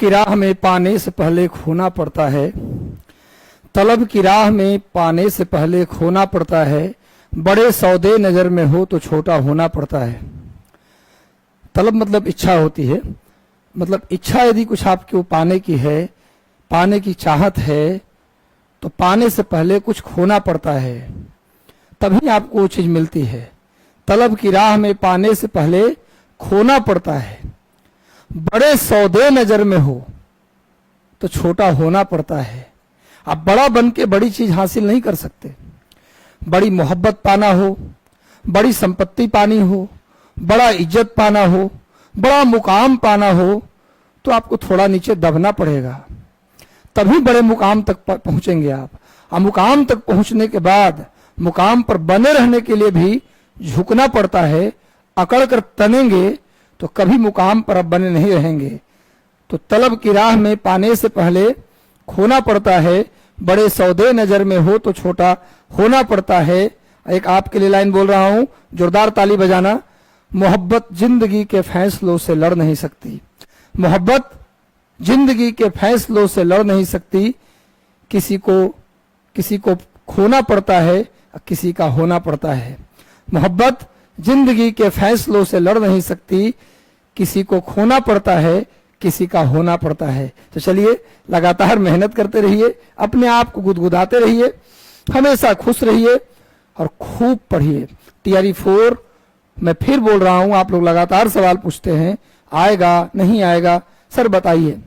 की राह में पाने से पहले खोना पड़ता है, तलब की राह में पाने से पहले खोना पड़ता है, बड़े सौदे नजर में हो तो छोटा होना पड़ता है। तलब मतलब इच्छा होती है, मतलब इच्छा यदि कुछ आपको पाने की है, पाने की चाहत है, तो पाने से पहले कुछ खोना पड़ता है, तभी आपको वो चीज मिलती है। तलब की राह में पाने से पहले खोना पड़ता है, बड़े सौदे नजर में हो तो छोटा होना पड़ता है। आप बड़ा बन के बड़ी चीज हासिल नहीं कर सकते। बड़ी मोहब्बत पाना हो, बड़ी संपत्ति पानी हो, बड़ा इज्जत पाना हो, बड़ा मुकाम पाना हो, तो आपको थोड़ा नीचे दबना पड़ेगा, तभी बड़े मुकाम तक पहुंचेंगे आप। और मुकाम तक पहुंचने के बाद मुकाम पर बने रहने के लिए भी झुकना पड़ता है। अकड़ कर तनेंगे तो कभी मुकाम पर अब बने नहीं रहेंगे। तो तलब की राह में पाने से पहले खोना पड़ता है, बड़े सौदे नजर में हो तो छोटा होना पड़ता है। एक आपके लिए लाइन बोल रहा हूं, जोरदार ताली बजाना। मोहब्बत जिंदगी के फैसलों से लड़ नहीं सकती, मोहब्बत जिंदगी के फैसलों से लड़ नहीं सकती। किसी को खोना पड़ता है, किसी का होना पड़ता है। मोहब्बत जिंदगी के फैसलों से लड़ नहीं सकती, किसी को खोना पड़ता है, किसी का होना पड़ता है। तो चलिए लगातार मेहनत करते रहिए, अपने आप को गुदगुदाते रहिए, हमेशा खुश रहिए और खूब पढ़िए। टीआरई 4 मैं फिर बोल रहा हूं, आप लोग लगातार सवाल पूछते हैं आएगा नहीं आएगा। सर बताइए,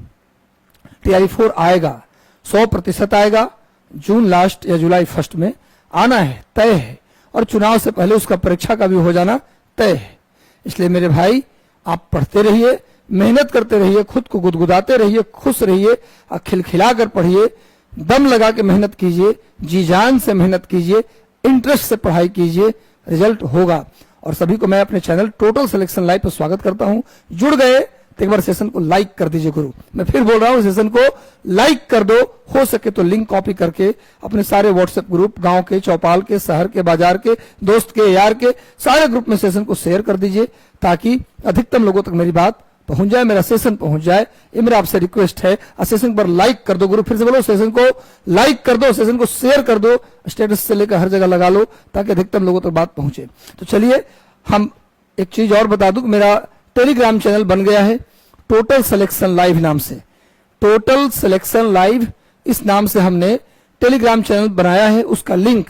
टीआरई 4 आएगा, 100% आएगा। जून लास्ट या जुलाई फर्स्ट में आना है, तय है। और चुनाव से पहले उसका परीक्षा का भी हो जाना तय है। इसलिए मेरे भाई आप पढ़ते रहिए, मेहनत करते रहिए, खुद को गुदगुदाते रहिए, खुश रहिए और खिलखिला कर पढ़िए, दम लगा के मेहनत कीजिए, जी जान से मेहनत कीजिए, इंटरेस्ट से पढ़ाई कीजिए, रिजल्ट होगा। और सभी को मैं अपने चैनल टोटल सिलेक्शन लाइव पर स्वागत करता हूं। जुड़ गए तो एक बार सेशन को लाइक कर दीजिए गुरु। मैं फिर बोल रहा हूं, सेशन को लाइक कर दो, हो सके तो लिंक कॉपी करके अपने सारे व्हाट्सएप ग्रुप, गांव के, चौपाल के, शहर के, बाजार के, दोस्त के, यार के सारे ग्रुप में सेशन को शेयर कर दीजिए, ताकि अधिकतम लोगों तक मेरी बात पहुंच जाए, मेरा सेशन पहुंच जाए। ये मेरा आपसे रिक्वेस्ट है। सेशन पर लाइक कर दो गुरु, फिर से बोलो, सेशन को लाइक कर दो, सेशन को शेयर कर दो, स्टेटस से लेकर हर जगह लगा लो, ताकि अधिकतम लोगों तक बात पहुंचे। तो चलिए, हम एक चीज और बता दूं, मेरा टेलीग्राम चैनल बन गया है टोटल सिलेक्शन लाइव नाम से। टोटल सिलेक्शन लाइव इस नाम से हमने टेलीग्राम चैनल बनाया है। उसका लिंक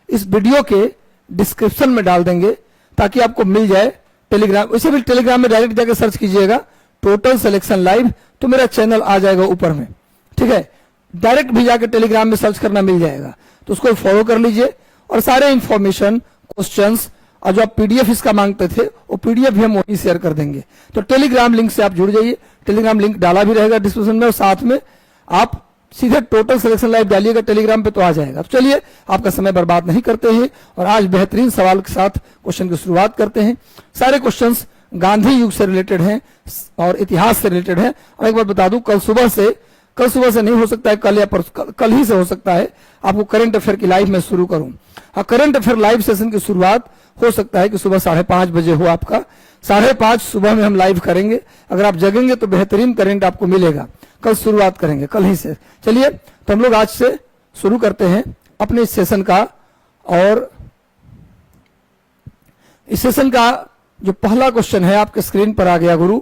इस वीडियो के डिस्क्रिप्शन में डाल देंगे, ताकि आपको मिल जाए टेलीग्राम। वैसे भी टेलीग्राम में डायरेक्ट जाकर सर्च कीजिएगा टोटल सिलेक्शन लाइव, तो मेरा चैनल आ जाएगा ऊपर में, ठीक है। डायरेक्ट भी जाकर टेलीग्राम में सर्च करना मिल जाएगा, तो उसको फॉलो कर लीजिए। और सारे इंफॉर्मेशन, क्वेश्चंस और जो आप पीडीएफ इसका मांगते थे, वो पीडीएफ भी हम वहीं शेयर कर देंगे। तो टेलीग्राम लिंक से आप जुड़ जाइए, टेलीग्राम लिंक डाला भी रहेगा डिस्क्रिप्शन में, और साथ में आप सीधे टोटल सिलेक्शन लाइव डालिएगा टेलीग्राम पे, तो आ जाएगा। तो चलिए, आपका समय बर्बाद नहीं करते हैं और आज बेहतरीन सवाल के साथ क्वेश्चन की शुरुआत करते हैं। सारे क्वेश्चंस गांधी युग से रिलेटेड हैं और इतिहास से रिलेटेड है। और एक बार बता दूं, कल सुबह से नहीं हो सकता है, कल या कल ही से हो सकता है, आपको करंट अफेयर की लाइव में शुरू करूं। हाँ, करंट अफेयर लाइव सेशन की शुरुआत हो सकता है कि सुबह 5:30 बजे हो आपका। 5:30 सुबह में हम लाइव करेंगे। अगर आप जगेंगे तो बेहतरीन करंट आपको मिलेगा। कल शुरुआत करेंगे, कल ही से। चलिए, तो हम लोग आज से शुरू करते हैं अपने इस सेशन का। और इस सेशन का जो पहला क्वेश्चन है आपके स्क्रीन पर आ गया गुरु।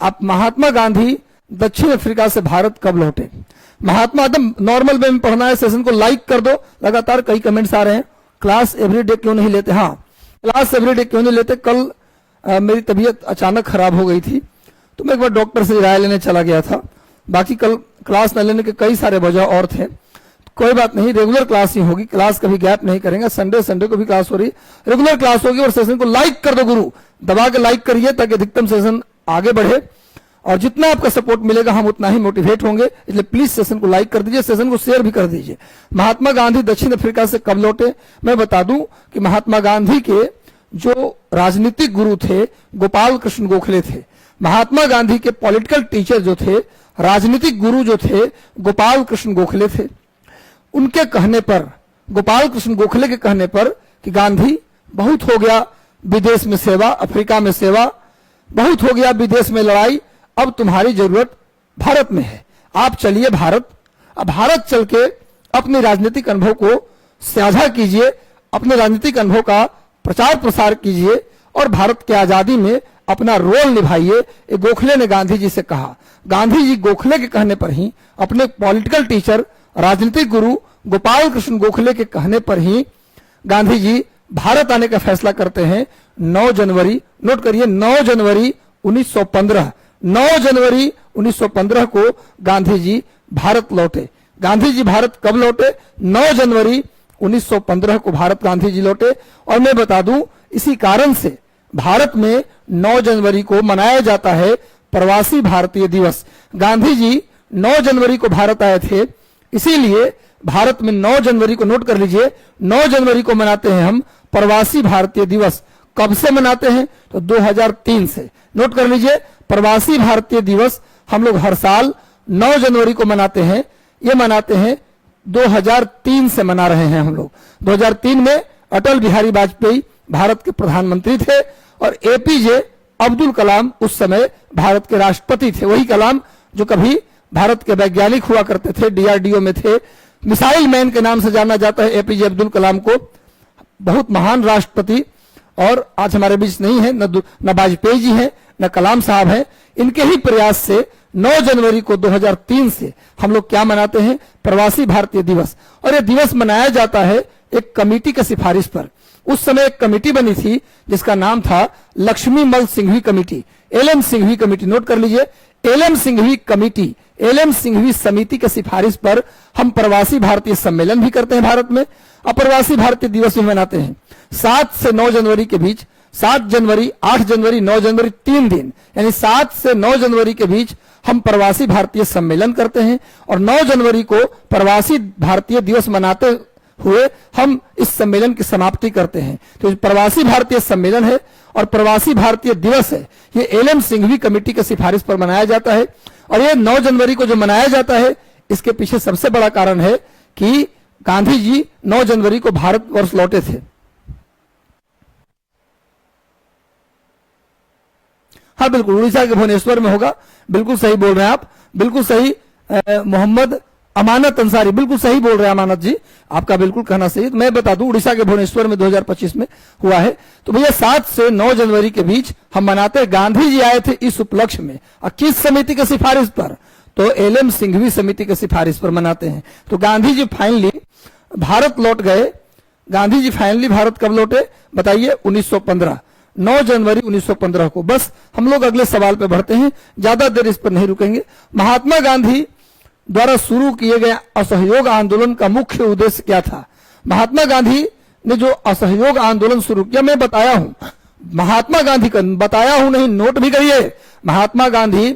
आप महात्मा गांधी दक्षिण अफ्रीका से भारत कब लौटे? महात्मा, एकदम नॉर्मल वे में पढ़ना है। सेशन को लाइक कर दो, लगातार कई कमेंट्स आ रहे हैं। क्लास एवरीडे क्यों नहीं लेते? हाँ, क्लास एवरीडे क्यों नहीं लेते? कल मेरी तबीयत अचानक खराब हो गई थी, तो मैं एक बार डॉक्टर से राय लेने चला गया था। बाकी कल क्लास न लेने के कई सारे वजह और थे। कोई बात नहीं, रेगुलर क्लास ही होगी, क्लास कभी गैप नहीं करेंगे। संडे को भी क्लास हो रही, रेगुलर क्लास होगी। और सेशन को लाइक कर दो गुरु, दबा के लाइक करिए, ताकि अधिकतम सेशन आगे बढ़े। और जितना आपका सपोर्ट मिलेगा, हम उतना ही मोटिवेट होंगे। इसलिए प्लीज सेशन को लाइक कर दीजिए, सेशन को शेयर भी कर दीजिए। महात्मा गांधी दक्षिण अफ्रीका से कब लौटे? मैं बता दूं कि महात्मा गांधी के जो राजनीतिक गुरु थे गोपाल कृष्ण गोखले थे। महात्मा गांधी के पॉलिटिकल टीचर जो थे, राजनीतिक गुरु जो थे, गोपाल कृष्ण गोखले थे। उनके कहने पर, गोपाल कृष्ण गोखले के कहने पर कि गांधी बहुत हो गया विदेश में सेवा, अफ्रीका में सेवा, बहुत हो गया विदेश में लड़ाई, अब तुम्हारी जरूरत भारत में है। आप चलिए भारत, अब भारत चल के अपने राजनीतिक अनुभव को साझा कीजिए, अपने राजनीतिक अनुभव का प्रचार प्रसार कीजिए और भारत की आजादी में अपना रोल निभाइए। ये गोखले ने गांधी जी से कहा। गांधी जी गोखले के कहने पर ही, अपने पॉलिटिकल टीचर राजनीतिक गुरु गोपाल कृष्ण गोखले के कहने पर ही गांधी जी भारत आने का फैसला करते हैं। 9 जनवरी, नोट करिए, 9 जनवरी 1915, 9 जनवरी 1915 को गांधी जी भारत लौटे। गांधी जी भारत कब लौटे? 9 जनवरी 1915 को भारत गांधी जी लौटे। और मैं बता दूं, इसी कारण से भारत में 9 जनवरी को मनाया जाता है प्रवासी भारतीय दिवस। गांधी जी 9 जनवरी को भारत आए थे, इसीलिए भारत में 9 जनवरी को, नोट कर लीजिए, 9 जनवरी को मनाते हैं हम प्रवासी भारतीय दिवस। कब से मनाते हैं? तो 2003 से। नोट कर लीजिए, प्रवासी भारतीय दिवस हम लोग हर साल 9 जनवरी को मनाते हैं। ये मनाते हैं 2003 से मना रहे हैं हम लोग। 2003 में अटल बिहारी वाजपेयी भारत के प्रधानमंत्री थे और एपीजे अब्दुल कलाम उस समय भारत के राष्ट्रपति थे। वही कलाम जो कभी भारत के वैज्ञानिक हुआ करते थे, डीआरडीओ में थे, मिसाइल मैन के नाम से जाना जाता है एपीजे अब्दुल कलाम को। बहुत महान राष्ट्रपति, और आज हमारे बीच नहीं है, न वाजपेयी जी हैं न कलाम साहब हैं। इनके ही प्रयास से 9 जनवरी को 2003 से हम लोग क्या मनाते हैं? प्रवासी भारतीय दिवस। और यह दिवस मनाया जाता है एक कमेटी की सिफारिश पर। उस समय एक कमेटी बनी थी जिसका नाम था लक्ष्मी मल Singhvi committee, LM Singhvi committee. Note कर लीजिए, LM Singhvi committee, LM Singhvi समिति के सिफारिश पर हम प्रवासी भारतीय सम्मेलन भी करते हैं भारत में, और प्रवासी भारतीय दिवस भी मनाते हैं। 7 से 9 जनवरी के बीच, 7 जनवरी, 8 जनवरी, 9 जनवरी, 3 दिन, यानी 7 से 9 जनवरी के बीच हम प्रवासी भारतीय सम्मेलन करते हैं। और 9 जनवरी को प्रवासी भारतीय दिवस मनाते हुए हम इस सम्मेलन की समाप्ति करते हैं। तो प्रवासी भारतीय सम्मेलन है और प्रवासी भारतीय दिवस है, ये एलएम सिंघवी कमेटी की सिफारिश पर मनाया जाता है। और ये 9 जनवरी को जो मनाया जाता है, इसके पीछे सबसे बड़ा कारण है कि गांधी जी 9 जनवरी को भारतवर्ष लौटे थे। हाँ बिल्कुल, उड़ीसा के भुवनेश्वर में होगा, बिल्कुल सही बोल रहे हैं आप, बिल्कुल सही। मोहम्मद अमानत अंसारी, बिल्कुल सही बोल रहे हैं अमानत जी, आपका बिल्कुल कहना सही है। मैं बता दूं, उड़ीसा के भुवनेश्वर में 2025 में हुआ है। तो भैया 7 से 9 जनवरी के बीच हम मनाते हैं। गांधी जी आए थे इस उपलक्ष्य में, और किस समिति की सिफारिश पर? तो एलएम सिंघवी समिति की सिफारिश पर मनाते हैं। तो गांधी जी फाइनली भारत लौट गए। गांधी जी फाइनली भारत कब लौटे बताइए? 1915, 9 जनवरी 1915 को। बस हम लोग अगले सवाल पे बढ़ते हैं, ज्यादा देर इस पर नहीं रुकेंगे। महात्मा गांधी द्वारा शुरू किए गए असहयोग आंदोलन का मुख्य उद्देश्य क्या था? महात्मा गांधी ने जो असहयोग आंदोलन शुरू किया, मैं बताया हूं, महात्मा गांधी का बताया हूं नहीं, नोट भी करिए। महात्मा गांधी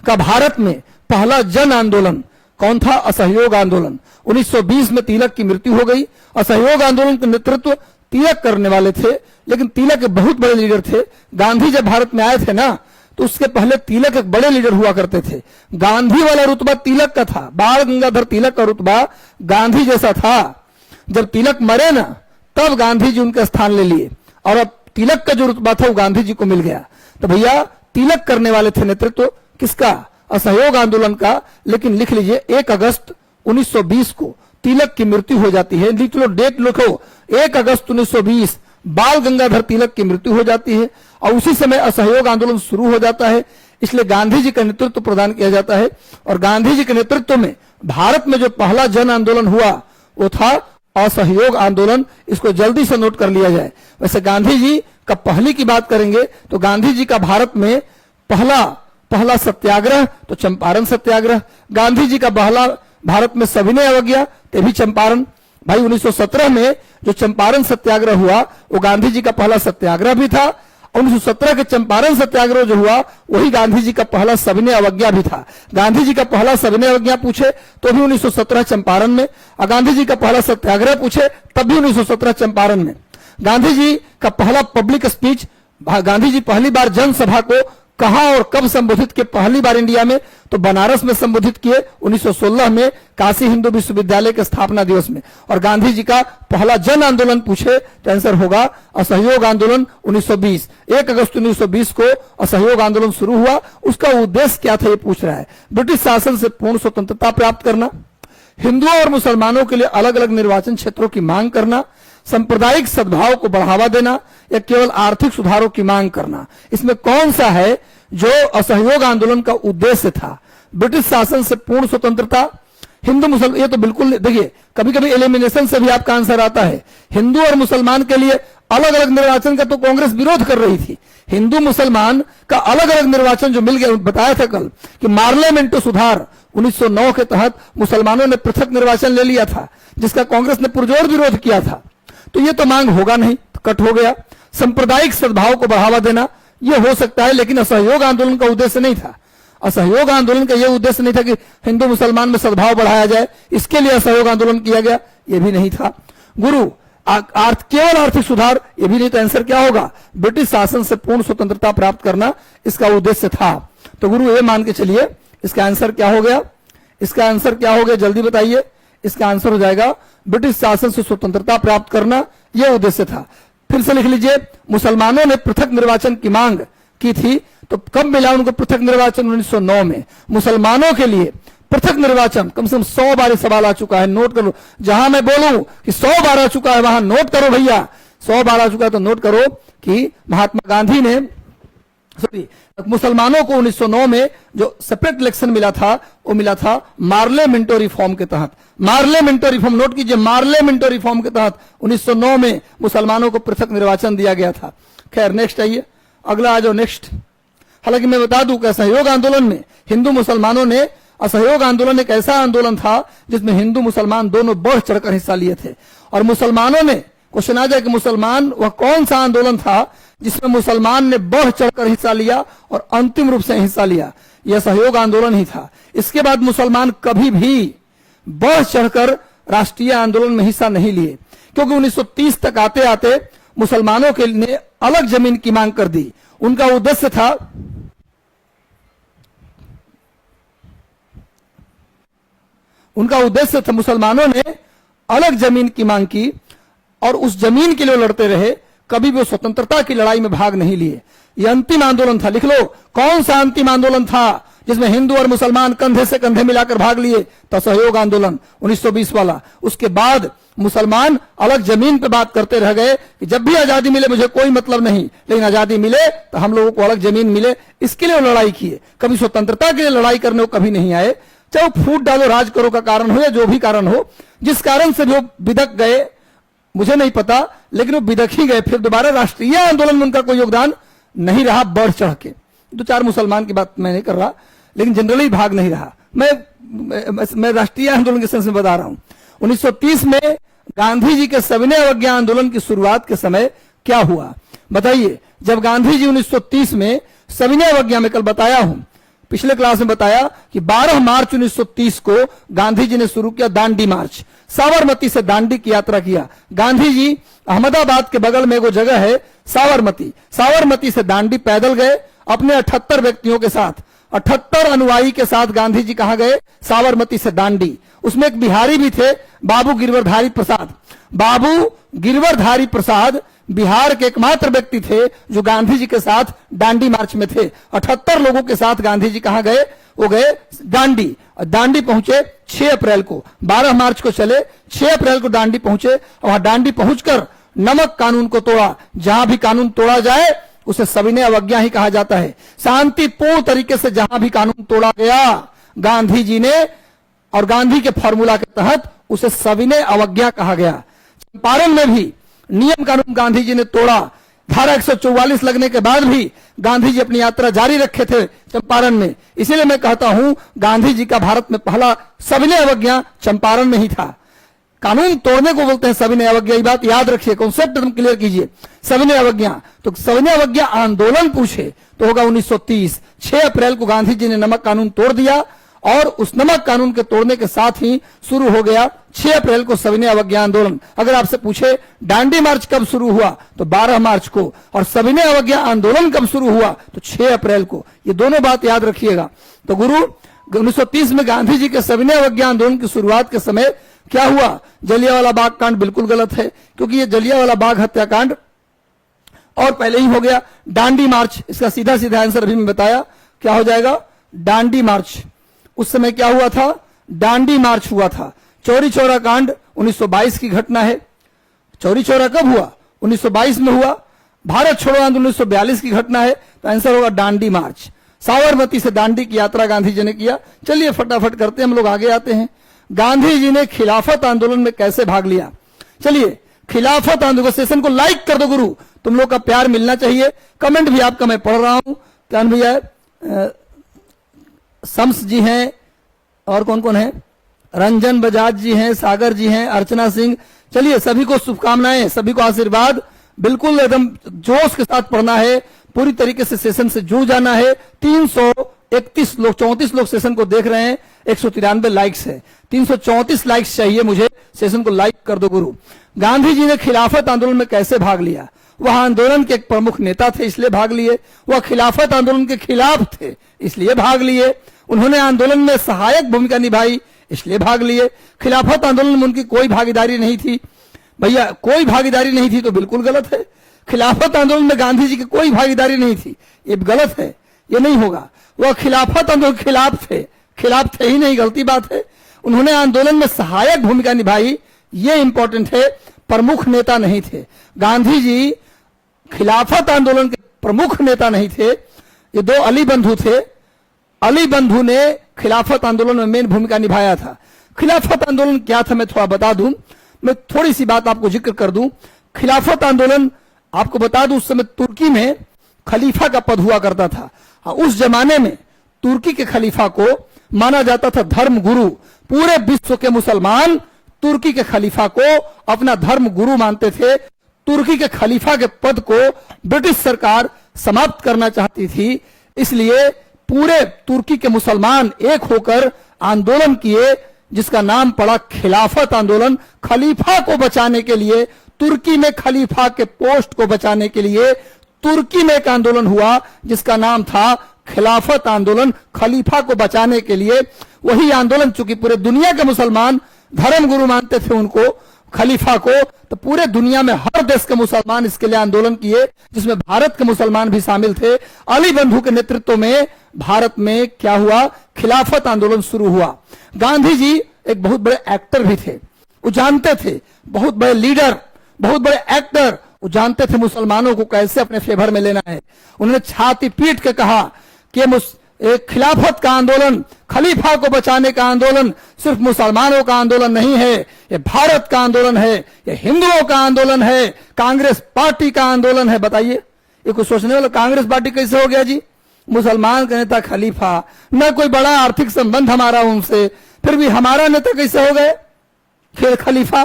का भारत में पहला जन आंदोलन कौन था? असहयोग आंदोलन। 1920 में तिलक की मृत्यु हो गई। असहयोग आंदोलन का नेतृत्व तिलक करने वाले थे, लेकिन तिलक एक बहुत बड़े लीडर थे। गांधी जब भारत में आए थे ना, तो उसके पहले तिलक एक बड़े लीडर हुआ करते थे। गांधी वाला रुतबा तिलक का था, बाल गंगाधर तिलक का रुतबा गांधी जैसा था। जब तिलक मरे ना, तब गांधी जी उनका स्थान ले लिए, और अब तिलक का जो रुतबा था वो गांधी जी को मिल गया। तो भैया तिलक करने वाले थे नेतृत्व किसका? असहयोग आंदोलन का। लेकिन लिख लीजिए, 1 अगस्त 1920 को तिलक की मृत्यु हो जाती है। लिख लो, डेट लिखो, 1 अगस्त 1920 बाल गंगाधर तिलक की मृत्यु हो जाती है, और उसी समय असहयोग आंदोलन शुरू हो जाता है। इसलिए गांधी जी का नेतृत्व प्रदान किया जाता है। और गांधी जी के नेतृत्व में भारत में जो पहला जन आंदोलन हुआ वो था असहयोग आंदोलन। इसको जल्दी से नोट कर लिया जाए। वैसे गांधी जी का पहली की बात करेंगे तो गांधी जी का भारत में पहला सत्याग्रह तो चंपारण सत्याग्रह। गांधी जी का पहला भारत में सविनय अवज्ञा, ते भी चंपारण। भाई 1917 में जो चंपारण सत्याग्रह हुआ वो गांधी जी का पहला सत्याग्रह भी था। 1917 के चंपारण सत्याग्रह जो हुआ वही गांधी जी का पहला सविनय अवज्ञा भी था। गांधी जी का पहला सविनय अवज्ञा पूछे तो भी 1917 चंपारण में, और गांधी जी का पहला सत्याग्रह पूछे तब भी 1917 चंपारण में। गांधी जी का पहला पब्लिक स्पीच, गांधी जी पहली बार जनसभा को कहां और कब संबोधित किए पहली बार इंडिया में? तो बनारस में संबोधित किए 1916 में, काशी हिंदू विश्वविद्यालय के स्थापना दिवस में। और गांधी जी का पहला जन आंदोलन पूछे तो आंसर होगा असहयोग आंदोलन 1920। 1 अगस्त 1920 को असहयोग आंदोलन शुरू हुआ। उसका उद्देश्य क्या था ये पूछ रहा है। ब्रिटिश शासन से पूर्ण स्वतंत्रता प्राप्त करना, हिंदुओं और मुसलमानों के लिए अलग अलग निर्वाचन क्षेत्रों की मांग करना, सांप्रदायिक सद्भाव को बढ़ावा देना, या केवल आर्थिक सुधारों की मांग करना। इसमें कौन सा है जो असहयोग आंदोलन का उद्देश्य था? ब्रिटिश शासन से पूर्ण स्वतंत्रता, हिंदू मुसलमान, ये तो बिल्कुल देखिए, कभी कभी एलिमिनेशन से भी आपका आंसर आता है। हिंदू और मुसलमान के लिए अलग अलग निर्वाचन का तो कांग्रेस विरोध कर रही थी। हिंदू मुसलमान का अलग अलग निर्वाचन जो मिल गया, बताया था कल कि मार्लियामेंटो सुधार 1909 के तहत मुसलमानों ने पृथक निर्वाचन ले लिया था, जिसका कांग्रेस ने पुरजोर विरोध किया था। तो ये तो मांग होगा नहीं, तो कट हो गया। सांप्रदायिक सद्भाव को बढ़ावा देना, यह हो सकता है, लेकिन असहयोग आंदोलन का उद्देश्य नहीं था। असहयोग आंदोलन का यह उद्देश्य नहीं था कि हिंदू मुसलमान में सद्भाव बढ़ाया जाए, इसके लिए असहयोग आंदोलन किया गया, यह भी नहीं था। गुरु केवल आर्थिक सुधार, यह भी नहीं। तो आंसर क्या होगा? ब्रिटिश शासन से पूर्ण स्वतंत्रता प्राप्त करना इसका उद्देश्य था। तो गुरु ये मान के चलिए, इसका आंसर क्या हो गया? इसका आंसर क्या हो गया, जल्दी बताइए। इसका आंसर हो जाएगा ब्रिटिश शासन से स्वतंत्रता प्राप्त करना, यह उद्देश्य था। फिर से लिख लीजिए, मुसलमानों ने पृथक निर्वाचन की मांग की थी, तो कब मिला उनको पृथक निर्वाचन? 1909 में। मुसलमानों के लिए पृथक निर्वाचन कम से कम 100 बार सवाल आ चुका है, नोट करो। जहां मैं बोलूं कि 100 बार आ चुका है, वहां नोट करो भैया। 100 बार आ चुका है तो नोट करो कि महात्मा गांधी ने मुसलमानों को 1909 में जो सेपरेट इलेक्शन मिला था, वो मिला था मार्लियामेंटो रिफॉर्म के तहत। मार्लियामेंटो रिफॉर्म, नोट कीजिए, मार्लियामेंटो रिफॉर्म के तहत 1909 में मुसलमानों को पृथक निर्वाचन दिया गया था। खैर नेक्स्ट आइए, अगला आ जाओ नेक्स्ट। हालांकि मैं बता दूं कि असहयोग आंदोलन में हिंदू मुसलमानों ने, असहयोग आंदोलन एक ऐसा आंदोलन था जिसमें हिंदू मुसलमान दोनों बढ़ चढ़कर हिस्सा लिए थे। और मुसलमानों ने, क्वेश्चन आ जाए कि मुसलमान वह कौन सा आंदोलन था जिसमें मुसलमान ने बढ़ चढ़कर हिस्सा लिया और अंतिम रूप से हिस्सा लिया? यह सहयोग आंदोलन ही था। इसके बाद मुसलमान कभी भी बढ़ चढ़कर राष्ट्रीय आंदोलन में हिस्सा नहीं लिए, क्योंकि 1930 तक आते आते मुसलमानों के लिए अलग जमीन की मांग कर दी। उनका उद्देश्य था, मुसलमानों ने अलग जमीन की मांग की और उस जमीन के लिए लड़ते रहे, कभी भी स्वतंत्रता की लड़ाई में भाग नहीं लिए। यह अंतिम आंदोलन था। लिख लो, कौन सा अंतिम आंदोलन था जिसमें हिंदू और मुसलमान कंधे से कंधे मिलाकर भाग लिए? तो सहयोग आंदोलन 1920 वाला। उसके बाद मुसलमान अलग जमीन पे बात करते रह गए कि जब भी आजादी मिले मुझे कोई मतलब नहीं, लेकिन आजादी मिले तो हम लोगों को अलग जमीन मिले, इसके लिए लड़ाई किए। कभी स्वतंत्रता के लिए लड़ाई करने को कभी नहीं आए। चाहे वो फूट डालो राज करो का कारण हो या जो भी कारण हो, जिस कारण से वो बिदक गए मुझे नहीं पता, लेकिन वो बिदक ही गए। फिर दोबारा राष्ट्रीय आंदोलन में उनका कोई योगदान नहीं रहा। बढ़ चढ़ के 2-4 मुसलमान की बात मैं नहीं कर रहा, लेकिन जनरली भाग नहीं रहा। मैं राष्ट्रीय आंदोलन के सेंस में बता रहा हूं। 1930 में गांधी जी के सविनय अवज्ञा आंदोलन की शुरुआत के समय क्या हुआ बताइए? जब गांधी जी 1930 में सविनय अवज्ञा, में कल बताया हूं, पिछले क्लास में बताया कि 12 मार्च 1930 को गांधी जी ने शुरू किया दांडी मार्च। साबरमती से दांडी की यात्रा किया गांधी जी। अहमदाबाद के बगल में वो जगह है साबरमती से दांडी पैदल गए अपने 78 व्यक्तियों के साथ, 78 अनुयायी के साथ गांधी जी कहां गए? साबरमती से दांडी। उसमें एक बिहारी भी थे, बाबू गिरवरधारी प्रसाद। बाबू गिरवरधारी प्रसाद बिहार के एकमात्र व्यक्ति थे जो गांधी जी के साथ दांडी मार्च में थे। 78 लोगों के साथ गांधी जी कहां गए? वो गए दांडी। दांडी पहुंचे 6 अप्रैल को, 12 मार्च को चले, 6 अप्रैल को दांडी पहुंचे। और दांडी पहुंचकर नमक कानून को तोड़ा। जहां भी कानून तोड़ा जाए उसे सविनय अवज्ञा ही कहा जाता है। शांतिपूर्ण तरीके से जहां भी कानून तोड़ा गया गांधी जी ने, और गांधी के फॉर्मूला के तहत उसे सविनय अवज्ञा कहा गया। चंपारण में भी नियम कानून गांधी जी ने तोड़ा। धारा 144 लगने के बाद भी गांधी जी अपनी यात्रा जारी रखे थे चंपारण में। इसीलिए मैं कहता हूं गांधी जी का भारत में पहला सविनय अवज्ञा चंपारण में ही था। कानून तोड़ने को बोलते हैं सविनय अवज्ञा, ये बात याद रखिए, कॉन्सेप्ट एकदम क्लियर कीजिए। सविनय अवज्ञा, तो सविनय अवज्ञा आंदोलन पूछे तो होगा 1930। 6 अप्रैल को गांधी जी ने नमक कानून तोड़ दिया और उस नमक कानून के तोड़ने के साथ ही शुरू हो गया 6 अप्रैल को सविनय अवज्ञा आंदोलन। अगर आपसे पूछे डांडी मार्च कब शुरू हुआ तो 12 मार्च को, और सविनय अवज्ञा आंदोलन कब शुरू हुआ तो 6 अप्रैल को। ये दोनों बात याद रखिएगा। तो गुरु 1930 में गांधी जी के सविनय अवज्ञा आंदोलन की शुरुआत के समय क्या हुआ? जलियांवाला बाग कांड बिल्कुल गलत है, क्योंकि ये जलियांवाला बाग हत्याकांड और पहले ही हो गया। डांडी मार्च, इसका सीधा सीधा आंसर अभी मैं बताया, क्या हो जाएगा? डांडी मार्च। उस समय क्या हुआ था? डांडी मार्च हुआ था। चौरी चौरा कांड 1922 की घटना है। चौरी चौरा कब हुआ? 1922 में हुआ। भारत छोड़ो आंदोलन 1942 की घटना है, तो आंसर होगा डांडी मार्च। साबरमती से दांडी की यात्रा गांधी जी ने किया। चलिए फटाफट करते हैं, हम लोग आगे आते हैं। गांधी जी ने खिलाफत आंदोलन में कैसे भाग लिया? चलिए खिलाफत आंदोलन, सेशन को लाइक कर दो गुरु, तुम लोग का प्यार मिलना चाहिए। कमेंट भी आपका मैं पढ़ रहा हूं। क्या भैया? शम्स जी हैं, और कौन कौन है? रंजन बजाज जी हैं, सागर जी हैं, अर्चना सिंह। चलिए सभी को शुभकामनाएं, सभी को आशीर्वाद। बिल्कुल एकदम जोश के साथ पढ़ना है, पूरी तरीके से सेशन से जुड़ जाना है। 331 लोग, 34 लोग सेशन को देख रहे हैं, 193 लाइक्स है। 334 लाइक्स चाहिए मुझे। सेशन को लाइक कर दो गुरु। गांधी जी ने खिलाफत आंदोलन में कैसे भाग लिया? वह आंदोलन के एक प्रमुख नेता थे, इसलिए भाग लिए। वह खिलाफत आंदोलन के खिलाफ थे, इसलिए भाग लिए। उन्होंने आंदोलन में सहायक भूमिका निभाई, इसलिए भाग लिए। खिलाफत आंदोलन में उनकी कोई भागीदारी नहीं थी। भैया कोई भागीदारी नहीं थी तो बिल्कुल गलत है। खिलाफत आंदोलन में गांधी जी की कोई भागीदारी नहीं थी, ये गलत है, ये नहीं होगा। वह खिलाफत आंदोलन के खिलाफ थे ही नहीं, गलती बात है। उन्होंने आंदोलन में सहायक भूमिका निभाई, ये इंपॉर्टेंट है, प्रमुख नेता नहीं थे। गांधी जी खिलाफत आंदोलन के प्रमुख नेता नहीं थे। ये दो अली बंधु थे। अली बंधु ने खिलाफत आंदोलन में मेन भूमिका निभाया था। खिलाफत आंदोलन क्या था मैं थोड़ा बता दूं, मैं थोड़ी सी बात आपको जिक्र कर दूं। खिलाफत आंदोलन आपको बता दूं, उस समय तुर्की में खलीफा का पद हुआ करता था। उस जमाने में तुर्की के खलीफा को माना जाता था धर्म गुरु। पूरे विश्व के मुसलमान तुर्की के खलीफा को अपना धर्म गुरु मानते थे। तुर्की के खलीफा के पद को ब्रिटिश सरकार समाप्त करना चाहती थी, इसलिए पूरे तुर्की के मुसलमान एक होकर आंदोलन किए, जिसका नाम पड़ा खिलाफत आंदोलन। खलीफा को बचाने के लिए, तुर्की में खलीफा के पोस्ट को बचाने के लिए तुर्की में एक आंदोलन हुआ, जिसका नाम था खिलाफत आंदोलन। खलीफा को बचाने के लिए वही आंदोलन, चूंकि पूरे दुनिया के मुसलमान धर्म गुरु मानते थे उनको, खलीफा को, तो पूरे दुनिया में हर देश के मुसलमान इसके लिए आंदोलन किए, जिसमें भारत के मुसलमान भी शामिल थे। अली बंधु के नेतृत्व में भारत में क्या हुआ? खिलाफत आंदोलन शुरू हुआ। गांधी जी एक बहुत बड़े एक्टर भी थे, वो जानते थे, बहुत बड़े लीडर, बहुत बड़े एक्टर, वो जानते थे मुसलमानों को कैसे अपने फेवर में लेना है। उन्होंने छाती पीट के कहा कि एक खिलाफत का आंदोलन, खलीफा को बचाने का आंदोलन सिर्फ मुसलमानों का आंदोलन नहीं है, ये भारत का आंदोलन है, ये हिंदुओं का आंदोलन है, कांग्रेस पार्टी का आंदोलन है। बताइए, ये कुछ सोचने वाला, कांग्रेस पार्टी कैसे हो गया जी? मुसलमान का नेता खलीफा, न कोई बड़ा आर्थिक संबंध हमारा उनसे, फिर भी हमारा नेता कैसे हो गए फिर खलीफा?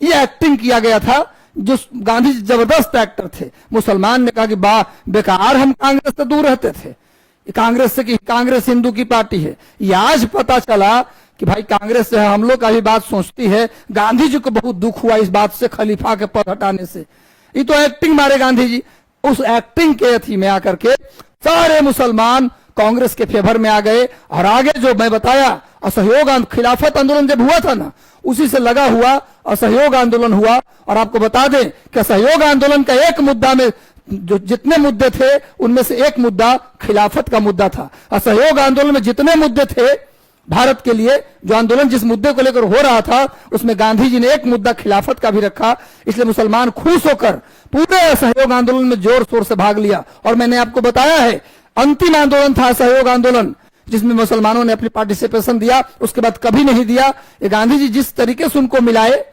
ये एक्टिंग किया गया था। जो गांधी जी जबरदस्त एक्टर थे। मुसलमान ने कहा कि बेकार हम कांग्रेस से दूर रहते थे, कांग्रेस से, कि कांग्रेस हिंदू की पार्टी है। ये आज पता चला कि भाई कांग्रेस से हम लोग का भी बात सोचती है। गांधी जी को बहुत दुख हुआ इस बात से, खलीफा के पद हटाने से। ये तो एक्टिंग मारे गांधी जी। उस एक्टिंग के अथी में आकर के सारे मुसलमान कांग्रेस के फेवर में आ गए। और आगे जो मैं बताया असहयोग खिलाफत आंदोलन जब हुआ था ना, उसी से लगा हुआ असहयोग आंदोलन हुआ। और आपको बता दें कि असहयोग आंदोलन का एक मुद्दा में, जो जितने मुद्दे थे उनमें से एक मुद्दा खिलाफत का मुद्दा था। असहयोग आंदोलन में जितने मुद्दे थे भारत के लिए, जो आंदोलन जिस मुद्दे को लेकर हो रहा था, उसमें गांधी जी ने एक मुद्दा खिलाफत का भी रखा। इसलिए मुसलमान खुश होकर पूरे असहयोग आंदोलन में जोर शोर से भाग लिया। और मैंने आपको बताया है, अंतिम आंदोलन था असहयोग आंदोलन, जिसमें मुसलमानों ने अपनी पार्टिसिपेशन दिया, उसके बाद कभी नहीं दिया। ये गांधी जी जिस तरीके से उनको मिलाए,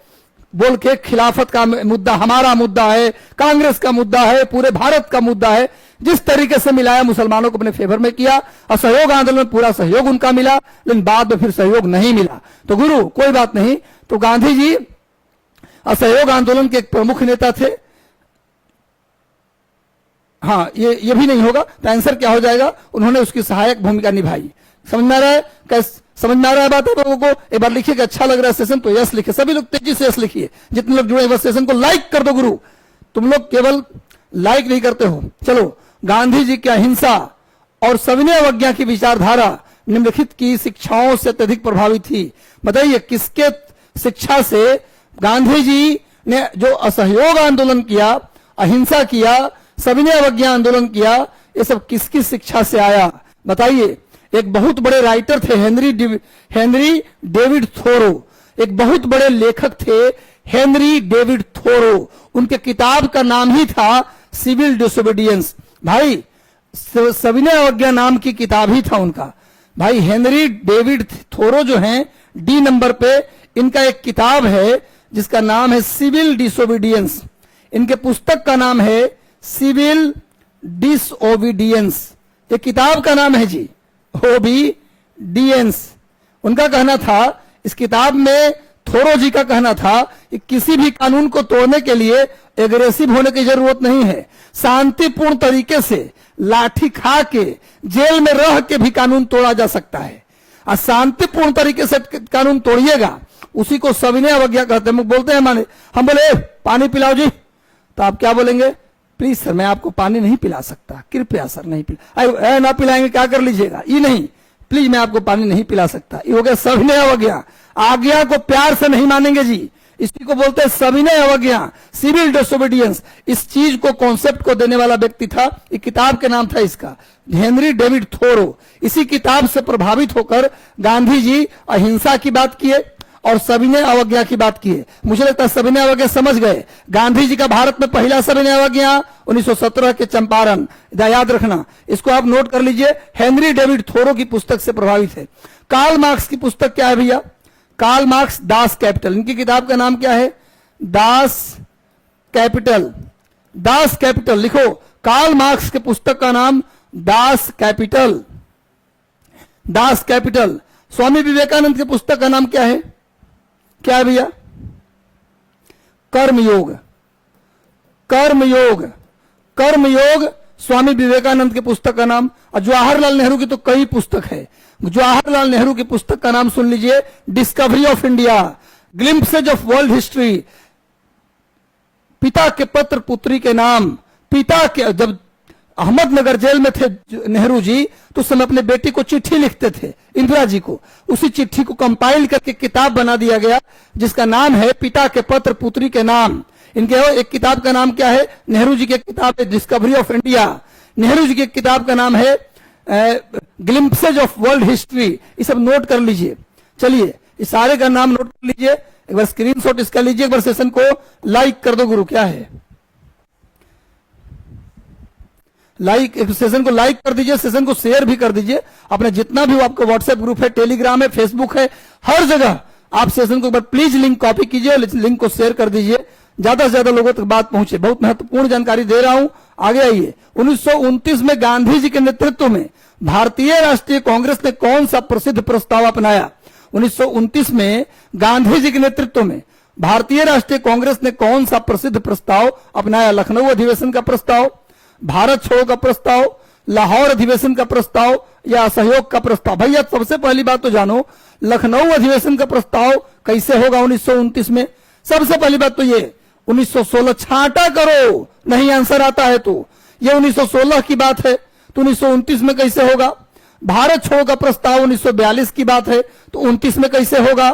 बोल के खिलाफत का मुद्दा हमारा मुद्दा है, कांग्रेस का मुद्दा है, पूरे भारत का मुद्दा है, जिस तरीके से मिलाया, मुसलमानों को अपने फेवर में किया। असहयोग आंदोलन में पूरा सहयोग उनका मिला, लेकिन बाद में फिर सहयोग नहीं मिला। तो गुरु कोई बात नहीं। तो गांधी जी असहयोग आंदोलन के एक प्रमुख नेता थे। हाँ, ये भी नहीं होगा तो आंसर क्या हो जाएगा? उन्होंने उसकी सहायक भूमिका निभाई। समझ में आ रहा है? कैसे समझ में आ रहा है बात? आप लोगों को एक बार लिखिए कि अच्छा लग रहा है सेशन तो यस लिखिए, सभी लोग तेजी से यस लिखिए। जितने लोग जुड़े बस सेशन को लाइक कर दो गुरु, तुम लोग केवल लाइक नहीं करते हो। चलो, गांधी जी की अहिंसा और सविनय अवज्ञा की विचारधारा निम्नलिखित की शिक्षाओं से अत्यधिक प्रभावित थी। बताइए किसके शिक्षा से गांधी जी ने जो असहयोग आंदोलन किया, अहिंसा किया, सविनय अवज्ञा आंदोलन किया, ये सब किसकी शिक्षा से आया? बताइए। एक बहुत बड़े राइटर थे हेनरी डेविड थोरो, एक बहुत बड़े लेखक थे हेनरी डेविड थोरो। उनके किताब का नाम ही था सिविल डिसोबीडियंस। भाई, सविनय अवज्ञा नाम की किताब ही था उनका। भाई हेनरी डेविड थोरो जो हैं, डी नंबर पे इनका एक किताब है जिसका नाम है सिविल डिसोबीडियंस। इनके पुस्तक का नाम है सिविल डिसओबीडियंस। ये किताब का नाम है जी, ओबीडियंस। उनका कहना था, इस किताब में थोरो जी का कहना था कि किसी भी कानून को तोड़ने के लिए एग्रेसिव होने की जरूरत नहीं है। शांतिपूर्ण तरीके से लाठी खा के, जेल में रह के भी कानून तोड़ा जा सकता है। और शांतिपूर्ण तरीके से कानून तोड़िएगा, उसी को सविनय अवज्ञा कहते हैं। बोलते हैं माने, हम बोले पानी पिलाओ जी, तो आप क्या बोलेंगे? प्लीज सर, मैं आपको पानी नहीं पिला सकता, कृपया सर नहीं पिला, ना पिलाएंगे क्या कर लीजिएगा? ये नहीं, प्लीज मैं आपको पानी नहीं पिला सकता, ये हो गया सविनय अवज्ञा। आज्ञा को प्यार से नहीं मानेंगे जी, इसी को बोलते हैं सविनय अवज्ञा, सिविल डिसोबीडियंस। इस चीज को, कॉन्सेप्ट को देने वाला व्यक्ति था, ये किताब के नाम था इसका, हेनरी डेविड थोरो। इसी किताब से प्रभावित होकर गांधी जी अहिंसा की बात किए और सविनय अवज्ञा की बात किए। मुझे लगता है सविनय अवज्ञा समझ गए। गांधी जी का भारत में पहला सविनय अवज्ञा 1917 के चंपारण, याद रखना, इसको आप नोट कर लीजिए। हेनरी डेविड थोरो की पुस्तक से प्रभावित है। कार्ल मार्क्स की पुस्तक क्या है भैया? Karl Marx Das Kapital. इनकी किताब का नाम क्या है? Das Kapital. दास कैपिटल लिखो। कार्ल मार्क्स के पुस्तक का नाम Das Kapital. Das Kapital. Swami Vivekananda की पुस्तक का नाम क्या है? क्या है भैया? कर्मयोग। कर्मयोग। कर्मयोग स्वामी विवेकानंद के पुस्तक का नाम। और जवाहरलाल नेहरू की तो कई पुस्तक है। जवाहरलाल नेहरू की पुस्तक का नाम सुन लीजिए, Discovery of India, Glimpses of World History. पिता के पत्र पुत्री के नाम। पिता के, जब अहमदनगर जेल में थे नेहरू जी, तो उस समय अपने बेटी को चिट्ठी लिखते थे, इंदिरा जी को। उसी चिट्ठी को कंपाइल करके किताब बना दिया गया जिसका नाम है पिता के पत्र पुत्री के नाम। इनके एक किताब का नाम क्या है? नेहरू जी की किताब है discovery of India. Nehru ji की किताब का नाम है ग्लिम्पसेज ऑफ वर्ल्ड हिस्ट्री। ये सब नोट कर लीजिए। चलिए, इस सारे का नाम नोट कर लीजिए, एक बार स्क्रीनशॉट इसका लीजिए, एक बार सेशन को लाइक कर दो गुरु। क्या है? लाइक, सेशन को लाइक कर दीजिए, सेशन को शेयर भी कर दीजिए। अपने जितना भी आपका व्हाट्सएप ग्रुप है, टेलीग्राम है, फेसबुक है, हर जगह आप सेशन को एक बार प्लीज लिंक कॉपी कीजिए, लिंक को शेयर कर दीजिए, ज्यादा से ज्यादा लोगों तक बात पहुंचे। बहुत महत्वपूर्ण जानकारी दे रहा हूं, आगे आइए। 1929 में गांधी जी के नेतृत्व में भारतीय राष्ट्रीय कांग्रेस ने कौन सा प्रसिद्ध प्रस्ताव अपनाया? 1929 में गांधी जी के नेतृत्व में भारतीय राष्ट्रीय कांग्रेस ने कौन सा प्रसिद्ध प्रस्ताव अपनाया? लखनऊ अधिवेशन का प्रस्ताव, भारत छोड़ो का प्रस्ताव, लाहौर अधिवेशन का प्रस्ताव या असहयोग का प्रस्ताव? भैया सबसे पहली बात तो जानो, लखनऊ अधिवेशन का प्रस्ताव कैसे होगा 1929 में? सबसे पहली बात तो ये 1916 छांटा करो, नहीं आंसर आता है तो। ये 1916 की बात है, तो 1929 में कैसे होगा? भारत छोड़ो का प्रस्ताव 1942 की बात है, तो 29 में कैसे होगा?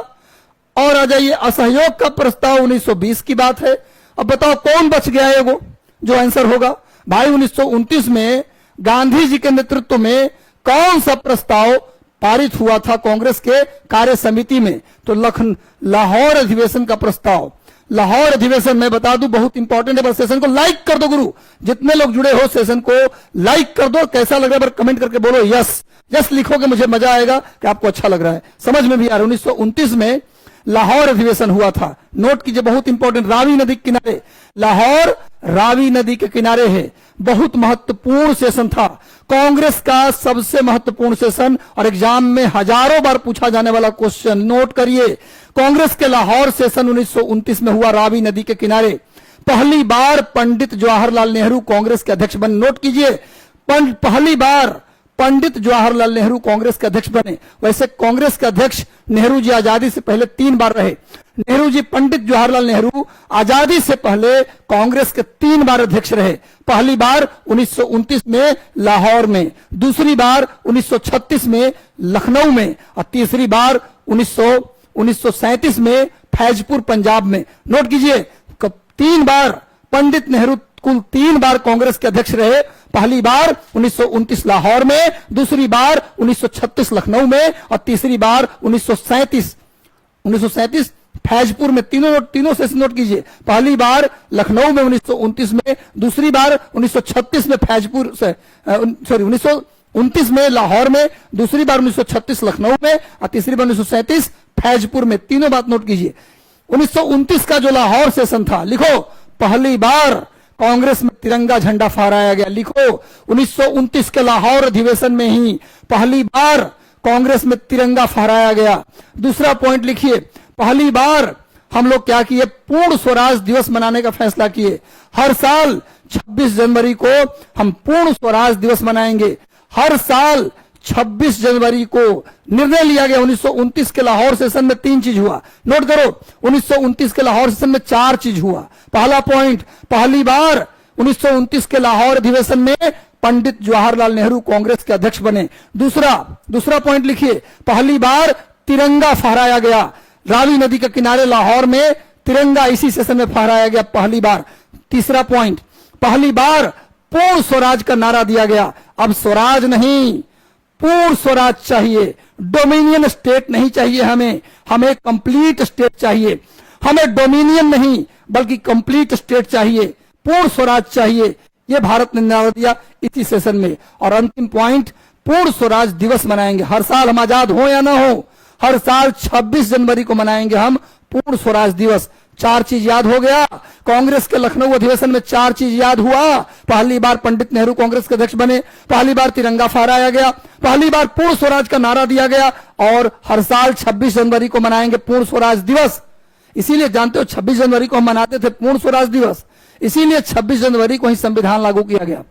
और आ जाइए, असहयोग का प्रस्ताव 1920 की बात है। अब बताओ कौन बच गया है वो जो आंसर होगा? भाई 1929 में गांधी जी के नेतृत्व में कौन सा प्रस्ताव पारित हुआ था कांग्रेस के कार्य समिति में? तो लाहौर अधिवेशन का प्रस्ताव। लाहौर अधिवेशन मैं बता दूं बहुत इंपॉर्टेंट है। बस सेशन को लाइक कर दो गुरु, जितने लोग जुड़े हो सेशन को लाइक कर दो। कैसा लग रहा है कमेंट करके बोलो यस। यस लिखोगे मुझे मजा आएगा कि आपको अच्छा लग रहा है, समझ में भी आ रहा है। 1929 में लाहौर अधिवेशन हुआ था, नोट कीजिए, बहुत इंपॉर्टेंट। रावी नदी के किनारे, लाहौर रावी नदी के किनारे है। बहुत महत्वपूर्ण सेशन था, कांग्रेस का सबसे महत्वपूर्ण सेशन और एग्जाम में हजारों बार पूछा जाने वाला क्वेश्चन। नोट करिए, कांग्रेस के लाहौर सेशन 1929 में हुआ रावी नदी के किनारे। पहली बार पंडित जवाहरलाल नेहरू कांग्रेस के अध्यक्ष बने। नोट कीजिए, पहली बार पंडित जवाहरलाल नेहरू कांग्रेस के अध्यक्ष बने। वैसे कांग्रेस के अध्यक्ष नेहरू जी आजादी से पहले 3 बार रहे। नेहरू जी, पंडित जवाहरलाल नेहरू आजादी से पहले कांग्रेस के 3 बार अध्यक्ष रहे। पहली बार 1929 में लाहौर में, दूसरी बार 1936 में लखनऊ में और तीसरी बार 1937 में फैजपुर पंजाब में। नोट कीजिए, 3 बार पंडित नेहरू कुल 3 बार कांग्रेस के अध्यक्ष रहे। पहली बार 1929 लाहौर में, दूसरी बार 1936 लखनऊ में और तीसरी बार 1937 फैजपुर में। तीनों से नोट कीजिए, पहली बार लखनऊ में 1929 में, दूसरी बार 1936 में फैजपुर से 1929 में लाहौर में, दूसरी बार 1936 लखनऊ में और तीसरी बार 1937 फैजपुर में। तीनों बात नोट कीजिए। 1929 का जो लाहौर सेशन था, लिखो, पहली बार कांग्रेस में तिरंगा झंडा फहराया गया। लिखो, 1929 के लाहौर अधिवेशन में ही पहली बार कांग्रेस में तिरंगा फहराया गया। दूसरा पॉइंट लिखिए, पहली बार हम लोग क्या किए, पूर्ण स्वराज दिवस मनाने का फैसला किए। हर साल 26 जनवरी को हम पूर्ण स्वराज दिवस मनाएंगे। हर साल 26 जनवरी को निर्णय लिया गया। 1929 के लाहौर सेशन में 3 चीज हुआ। नोट करो, 1929 के लाहौर सेशन में 4 चीज हुआ। पहला पॉइंट, पहली बार 1929 के लाहौर अधिवेशन में पंडित जवाहरलाल नेहरू कांग्रेस के अध्यक्ष बने। दूसरा पॉइंट लिखिए, पहली बार तिरंगा फहराया गया। रावी नदी के किनारे लाहौर में तिरंगा इसी सेशन में फहराया गया, पहली बार। तीसरा पॉइंट, पहली बार पूर्ण स्वराज का नारा दिया गया। अब स्वराज नहीं, पूर्ण स्वराज चाहिए। डोमिनियन स्टेट नहीं चाहिए हमें कंप्लीट स्टेट चाहिए। हमें डोमिनियन नहीं बल्कि कंप्लीट स्टेट चाहिए, पूर्ण स्वराज चाहिए। यह भारत ने नारा दिया इसी सेशन में। और अंतिम पॉइंट, पूर्ण स्वराज दिवस मनाएंगे। हर साल हम आजाद हो या ना हो, हर साल 26 जनवरी को मनाएंगे हम पूर्ण स्वराज दिवस। 4 चीज याद हो गया। कांग्रेस के लखनऊ अधिवेशन में 4 चीज याद हुआ। पहली बार पंडित नेहरू कांग्रेस के अध्यक्ष बने, पहली बार तिरंगा फहराया गया, पहली बार पूर्ण स्वराज का नारा दिया गया और हर साल 26 जनवरी को मनाएंगे पूर्ण स्वराज दिवस। इसीलिए जानते हो 26 जनवरी को हम मनाते थे पूर्ण स्वराज दिवस, इसीलिए 26 जनवरी को ही संविधान लागू किया गया।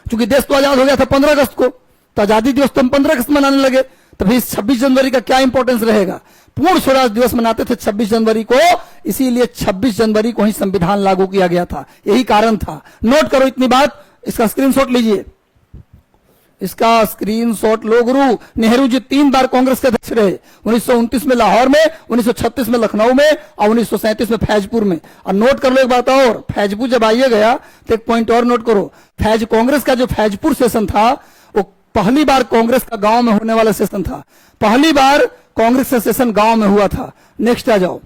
क्योंकि देश तो आजाद हो गया था 15 अगस्त को, तो आजादी दिवस तो हम 15 अगस्त मनाने लगे, तो फिर 26 जनवरी का क्या इंपॉर्टेंस रहेगा। पूर्ण स्वराज दिवस मनाते थे 26 जनवरी को, इसीलिए 26 जनवरी को ही संविधान लागू किया गया था। यही कारण था। नोट करो इतनी बात, इसका स्क्रीनशॉट लीजिए, इसका स्क्रीनशॉट लो गुरु। नेहरू जी 3 बार कांग्रेस के अध्यक्ष रहे। 1929 में लाहौर में, 1936 में लखनऊ में और 1937 में फैजपुर में। और नोट कर लो एक बात और, फैजपुर जब आइए गया तो एक पॉइंट और नोट करो, कांग्रेस का जो फैजपुर सेशन था वो पहली बार कांग्रेस का गांव में होने वाला सेशन था। पहली बार कांग्रेस का सेशन गांव में हुआ था। नेक्स्ट आ जाओ।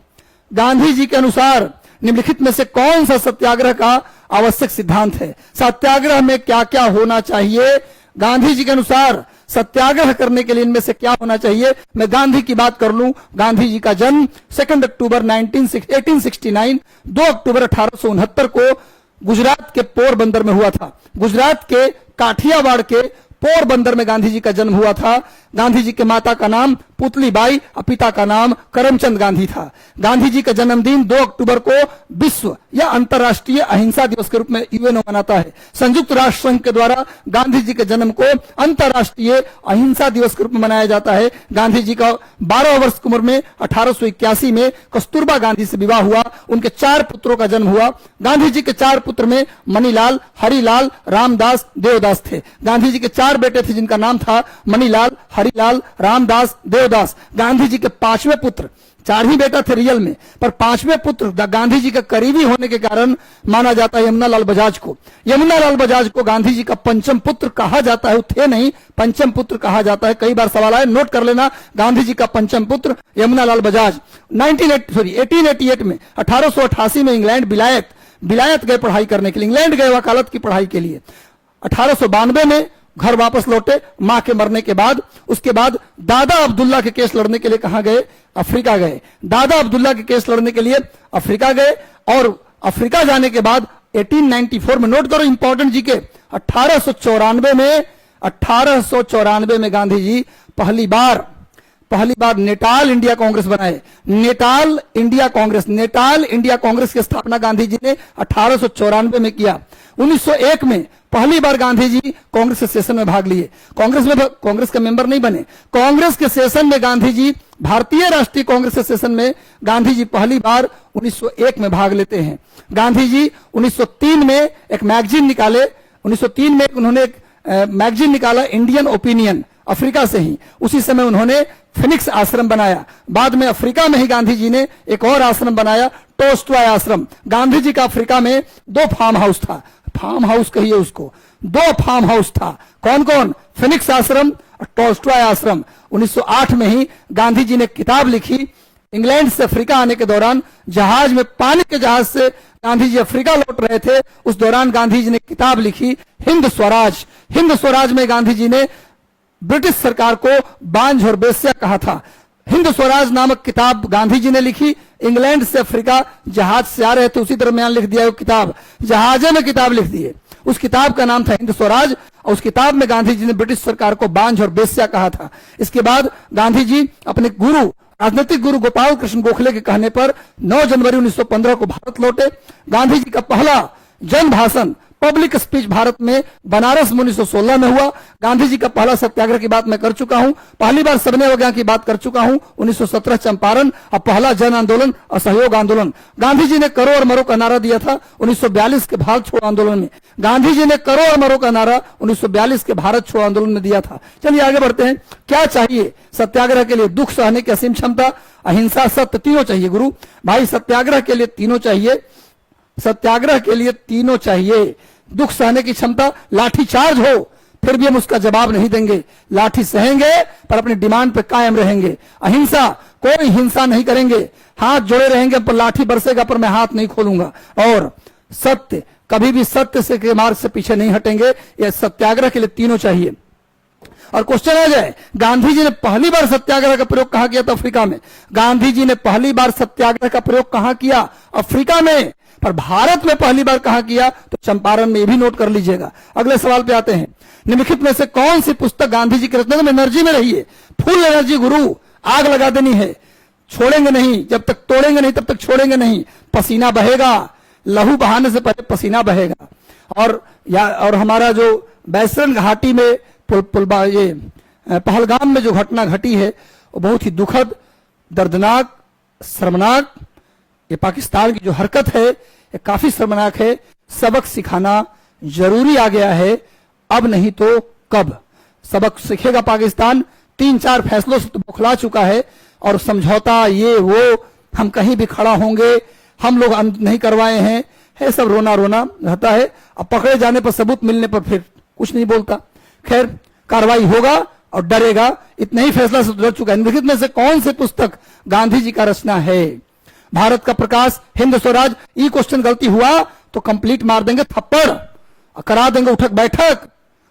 गांधी जी के अनुसार निम्नलिखित में से कौन सा सत्याग्रह का आवश्यक सिद्धांत है। सत्याग्रह में क्या क्या होना चाहिए, गांधी जी के अनुसार सत्याग्रह करने के लिए इनमें से क्या होना चाहिए। मैं गांधी की बात कर लूं। गांधी जी का जन्म 2 अक्टूबर 1869, 2 अक्टूबर 1869 को गुजरात के पोरबंदर में हुआ था। गुजरात के काठियावाड़ के पोरबंदर में गांधी जी का जन्म हुआ था। गांधी जी के माता का नाम पुतलीबाई और पिता का नाम करमचंद गांधी था। गांधी जी का जन्मदिन 2 अक्टूबर को विश्व या अंतर्राष्ट्रीय अहिंसा दिवस के रूप में यूएनओ मनाता है। संयुक्त राष्ट्र संघ के द्वारा गांधी जी के जन्म को अंतर्राष्ट्रीय अहिंसा दिवस के रूप में मनाया जाता है। गांधी जी का 12 वर्ष की उम्र में 1881 में कस्तूरबा गांधी से विवाह हुआ। उनके 4 पुत्रों का जन्म हुआ। गांधी जी के 4 पुत्र में मणिलाल, हरिलाल, रामदास, देवदास थे। गांधी जी के 4 बेटे थे जिनका नाम था मणिलाल, हरिलाल, रामदास, देवदास। गांधी जी के 5वें पुत्र, 4 ही बेटा थे रियल में, पर 5वें पुत्र गांधी जी का करीबी होने के कारण माना जाता है यमुनालाल बजाज को। यमुनालाल बजाज को गांधी जी का 5म पुत्र कहा जाता है। वो थे नहीं, 5म पुत्र कहा जाता है। कई बार सवाल आए, नोट कर लेना। गांधी जी का 5म पुत्र यमुनालाल बजाज 1888 में 1888 में इंग्लैंड विलायत गए पढ़ाई करने के लिए। इंग्लैंड गए वकालत की पढ़ाई के लिए। 1892 में घर वापस लौटे मां के मरने के बाद। उसके बाद दादा अब्दुल्ला के केस लड़ने के लिए कहां गए, अफ्रीका गए। दादा अब्दुल्ला के केस लड़ने के लिए अफ्रीका गए और अफ्रीका जाने के बाद 1894 में, नोट करो इंपॉर्टेंट जी के, 1894 में गांधी जी पहली बार पहली बार नेटाल इंडिया कांग्रेस बनाए। नेटाल इंडिया कांग्रेस की स्थापना गांधी जी ने 1894 में किया। 1901 में पहली बार गांधी जी कांग्रेस के सेशन में भाग लिए। कांग्रेस के मेंबर नहीं बने, कांग्रेस के सेशन में गांधी जी, भारतीय राष्ट्रीय कांग्रेस के सेशन में गांधी जी पहली बार 1901 में भाग लेते हैं। गांधी जी 1903 में एक मैगजीन निकाले। 1903 में उन्होंने एक मैगजीन निकाला, इंडियन ओपिनियन, अफ्रीका से ही। उसी समय उन्होंने फिनिक्स आश्रम बनाया। बाद में अफ्रीका में ही गांधी जी ने एक और आश्रम बनाया, टोल्स्टॉय आश्रम। गांधी जी का अफ्रीका में 2 फार्म हाउस था, फार्म हाउस कहिए उसको, 2 फार्म हाउस था। कौन कौन? फिनिक्स आश्रम और टोल्स्टॉय आश्रम। 1908 में ही गांधी जी ने किताब लिखी। इंग्लैंड से अफ्रीका आने के दौरान जहाज में, पानी के जहाज से गांधी जी अफ्रीका लौट रहे थे, उस दौरान गांधी जी ने किताब लिखी, हिंद स्वराज। हिंद स्वराज में गांधी जी ने ब्रिटिश सरकार को बांझ और बेस्या कहा था। हिंद स्वराज नामक किताब गांधी जी ने लिखी। इंग्लैंड से अफ्रीका जहाज से आ रहे थे, उसी दरमियान लिख दिया वो किताब, जहाजे में किताब लिख दिए। उस किताब का नाम था हिंद स्वराज, और उस किताब में गांधी जी ने ब्रिटिश सरकार को बांझ और बेस्या कहा था। इसके बाद गांधी जी अपने गुरु, राजनीतिक गुरु गोपाल कृष्ण गोखले के कहने पर 9 जनवरी 1915 को भारत लौटे। गांधी जी का पहला जन भाषण, पब्लिक स्पीच भारत में बनारस में 1916 में हुआ। गांधी जी का पहला सत्याग्रह की बात मैं कर चुका हूं, पहली बार सबने हो गया की बात कर चुका हूं, 1917 चंपारण। और पहला जन आंदोलन असहयोग आंदोलन, गांधी जी ने करो और मरो का नारा दिया था 1942 के भारत छोड़ो आंदोलन में। गांधी जी ने करो और मरो का नारा 1942 के भारत छोड़ो आंदोलन में दिया था। चलिए आगे बढ़ते हैं। क्या चाहिए सत्याग्रह के लिए? दुख सहने की असीम क्षमता, अहिंसा, सत्य, तीनों चाहिए गुरु भाई। सत्याग्रह के लिए तीनों चाहिए, सत्याग्रह के लिए तीनों चाहिए। दुख सहने की क्षमता, लाठी चार्ज हो फिर भी हम उसका जवाब नहीं देंगे, लाठी सहेंगे पर अपनी डिमांड पे कायम रहेंगे। अहिंसा, कोई हिंसा नहीं करेंगे, हाथ जोड़े रहेंगे, पर लाठी बरसेगा पर मैं हाथ नहीं खोलूंगा। और सत्य, कभी भी सत्य से के मार्ग से पीछे नहीं हटेंगे। यह सत्याग्रह के लिए तीनों चाहिए। और क्वेश्चन आ जाए, गांधी जी ने पहली बार सत्याग्रह का प्रयोग कहां किया था? अफ्रीका में। गांधी जी ने पहली बार सत्याग्रह का प्रयोग कहां किया? अफ्रीका में। पर भारत में पहली बार कहां किया? तो चंपारण में। भी नोट कर लीजिएगा। अगले सवाल पे आते हैं। निम्नलिखित में से कौन सी पुस्तक गांधी जी की रचना? में एनर्जी में रहिए, फुल एनर्जी गुरु, आग लगा देनी है, छोड़ेंगे नहीं, जब तक तोड़ेंगे नहीं तब तक छोड़ेंगे नहीं। पसीना बहेगा, लहू बहाने से पहले पसीना बहेगा। और हमारा जो बैसरन घाटी में ये पहलगाम में जो घटना घटी है वो बहुत ही दुखद, दर्दनाक, शर्मनाक। ये पाकिस्तान की जो हरकत है ये काफी शर्मनाक है। सबक सिखाना जरूरी आ गया है, अब नहीं तो कब सबक सीखेगा पाकिस्तान। 3-4 फैसलों से तो बौखला चुका है, और समझौता ये वो, हम कहीं भी खड़ा होंगे, हम लोग नहीं करवाए हैं, है सब रोना रोना रहता है। अब पकड़े जाने पर, सबूत मिलने पर फिर कुछ नहीं बोलता। खैर, कार्रवाई होगा और डरेगा, इतना ही फैसला से डर चुका है। निम्नलिखित में से कौन सी पुस्तक गांधी जी का रचना है? भारत का प्रकाश, हिंद स्वराज। ये क्वेश्चन गलती हुआ तो कंप्लीट मार देंगे थप्पड़, करा देंगे उठक बैठक,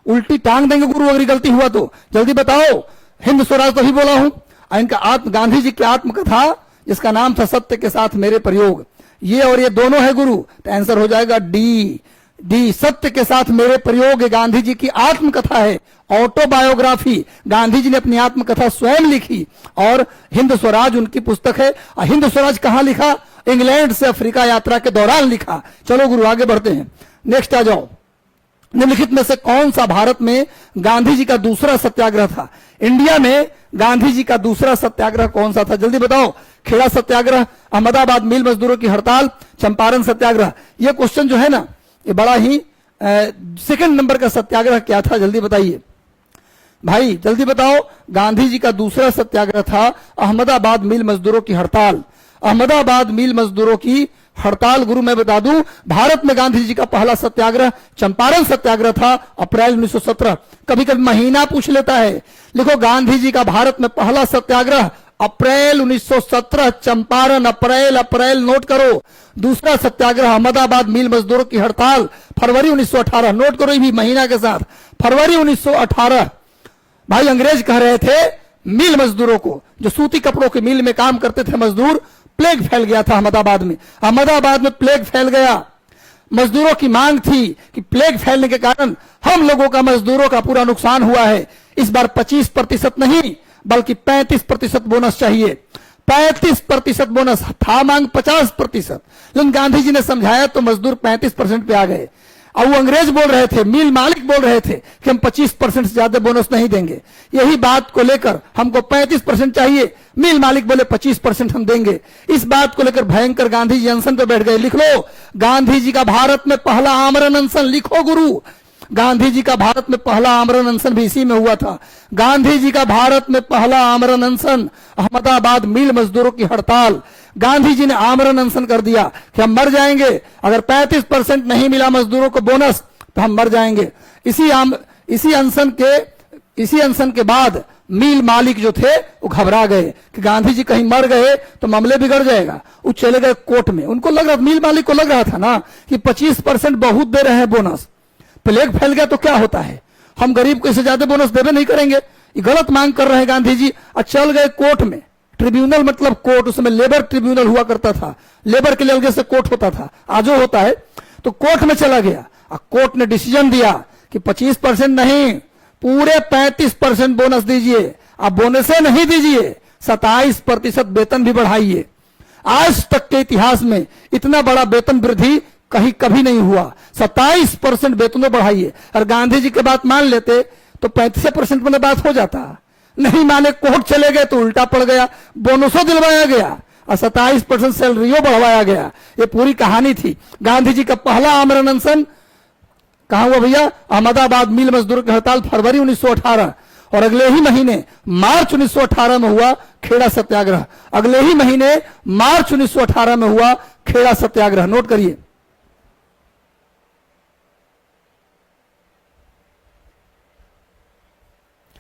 उल्टी टांग देंगे गुरु अगर गलती हुआ तो। जल्दी बताओ। हिंद स्वराज तो ही बोला हूं। इनका गांधी जी की आत्मकथा जिसका नाम था सत्य के साथ मेरे प्रयोग, ये और ये दोनों है गुरु, तो आंसर हो जाएगा डी। सत्य के साथ मेरे प्रयोग गांधी जी की आत्मकथा है, ऑटोबायोग्राफी। गांधी जी ने अपनी आत्मकथा स्वयं लिखी, और हिंद स्वराज उनकी पुस्तक है। और हिंद स्वराज कहां लिखा? इंग्लैंड से अफ्रीका यात्रा के दौरान लिखा। चलो गुरु आगे बढ़ते हैं, नेक्स्ट आ जाओ। निम्नलिखित में से कौन सा भारत में गांधी जी का दूसरा सत्याग्रह था? इंडिया में गांधी जी का दूसरा सत्याग्रह कौन सा था? जल्दी बताओ। खेड़ा सत्याग्रह, अहमदाबाद मिल मजदूरों की हड़ताल, चंपारण सत्याग्रह। यह क्वेश्चन जो है ना, ये बड़ा ही सेकंड नंबर का सत्याग्रह क्या था? जल्दी बताइए भाई, जल्दी बताओ। गांधी जी का दूसरा सत्याग्रह था अहमदाबाद मिल मजदूरों की हड़ताल। अहमदाबाद मिल मजदूरों की हड़ताल गुरु मैं बता दूं, भारत में गांधी जी का पहला सत्याग्रह चंपारण सत्याग्रह था, अप्रैल 1917। कभी कभी महीना पूछ लेता है, लिखो गांधी जी का भारत में पहला सत्याग्रह अप्रैल 1917, चंपारण, अप्रैल नोट करो। दूसरा सत्याग्रह अहमदाबाद मिल मजदूरों की हड़ताल, फरवरी 1918, नोट करो ये भी महीना के साथ, फरवरी 1918। भाई अंग्रेज कह रहे थे मिल मजदूरों को, जो सूती कपड़ों के मिल में काम करते थे मजदूर, प्लेग फैल गया था अहमदाबाद में। अहमदाबाद में प्लेग फैल गया। मजदूरों की मांग थी कि प्लेग फैलने के कारण हम लोगों का, मजदूरों का पूरा नुकसान हुआ है। इस बार 25% नहीं बल्कि 35% बोनस चाहिए। 35% बोनस था, मांग 50%, लेकिन गांधी जी ने समझाया तो मजदूर 35% पे आ गए। और वो अंग्रेज बोल रहे थे, मिल मालिक बोल रहे थे कि हम 25% से ज्यादा बोनस नहीं देंगे। यही बात को लेकर हमको 35% चाहिए, मिल मालिक बोले 25% हम देंगे। इस बात को लेकर भयंकर गांधी जी अनशन पर बैठ गए। लिख लो, गांधी जी का भारत में पहला आमरण अनशन, लिखो गुरु, गांधी जी का भारत में पहला आमरण अनशन भी इसी में हुआ था। गांधी जी का भारत में पहला आमरण अनशन, अहमदाबाद मिल मजदूरों की हड़ताल। गांधी जी ने आमरण अनशन कर दिया कि हम मर जाएंगे, अगर 35% नहीं मिला मजदूरों को बोनस तो हम मर जाएंगे। इसी अनशन के बाद मिल मालिक जो थे वो घबरा गए कि गांधी जी कहीं मर गए तो मामले बिगड़ जाएगा। वो चले गए कोर्ट में। उनको लग रहा, मिल मालिक को लग रहा था ना कि 25% बहुत दे रहे हैं बोनस, प्लेग फैल गया तो क्या होता है, हम गरीब को इससे ज्यादा बोनस देवे नहीं करेंगे, ये गलत मांग कर रहे हैं गांधी जी। और चल गए कोर्ट में। ट्रिब्यूनल मतलब कोर्ट, उसमें लेबर ट्रिब्यूनल हुआ करता था, लेबर के लिए अलग से कोर्ट होता था, आजो होता है। तो कोर्ट में चला गया और कोर्ट ने डिसीजन दिया कि 25% नहीं, पूरे 35% बोनस दीजिए। आप बोनसे नहीं दीजिए, 27% वेतन भी बढ़ाइए। आज तक के इतिहास में इतना बड़ा वेतन वृद्धि कहीं कभी नहीं हुआ। 27% वेतन बढ़ाइए। और गांधी जी की बात मान लेते तो 35% में बात हो जाता, नहीं माने कोर्ट चले गए तो उल्टा पड़ गया, बोनसों दिलवाया गया और 27% सैलरियों बढ़वाया गया। ये पूरी कहानी थी। गांधी जी का पहला आमरण अनशन कहां हुआ भैया? अहमदाबाद मिल मजदूर की हड़ताल फरवरी 1918, और अगले ही महीने मार्च 1918 में हुआ खेड़ा सत्याग्रह। अगले ही महीने मार्च 1918 में हुआ खेड़ा सत्याग्रह। नोट करिए।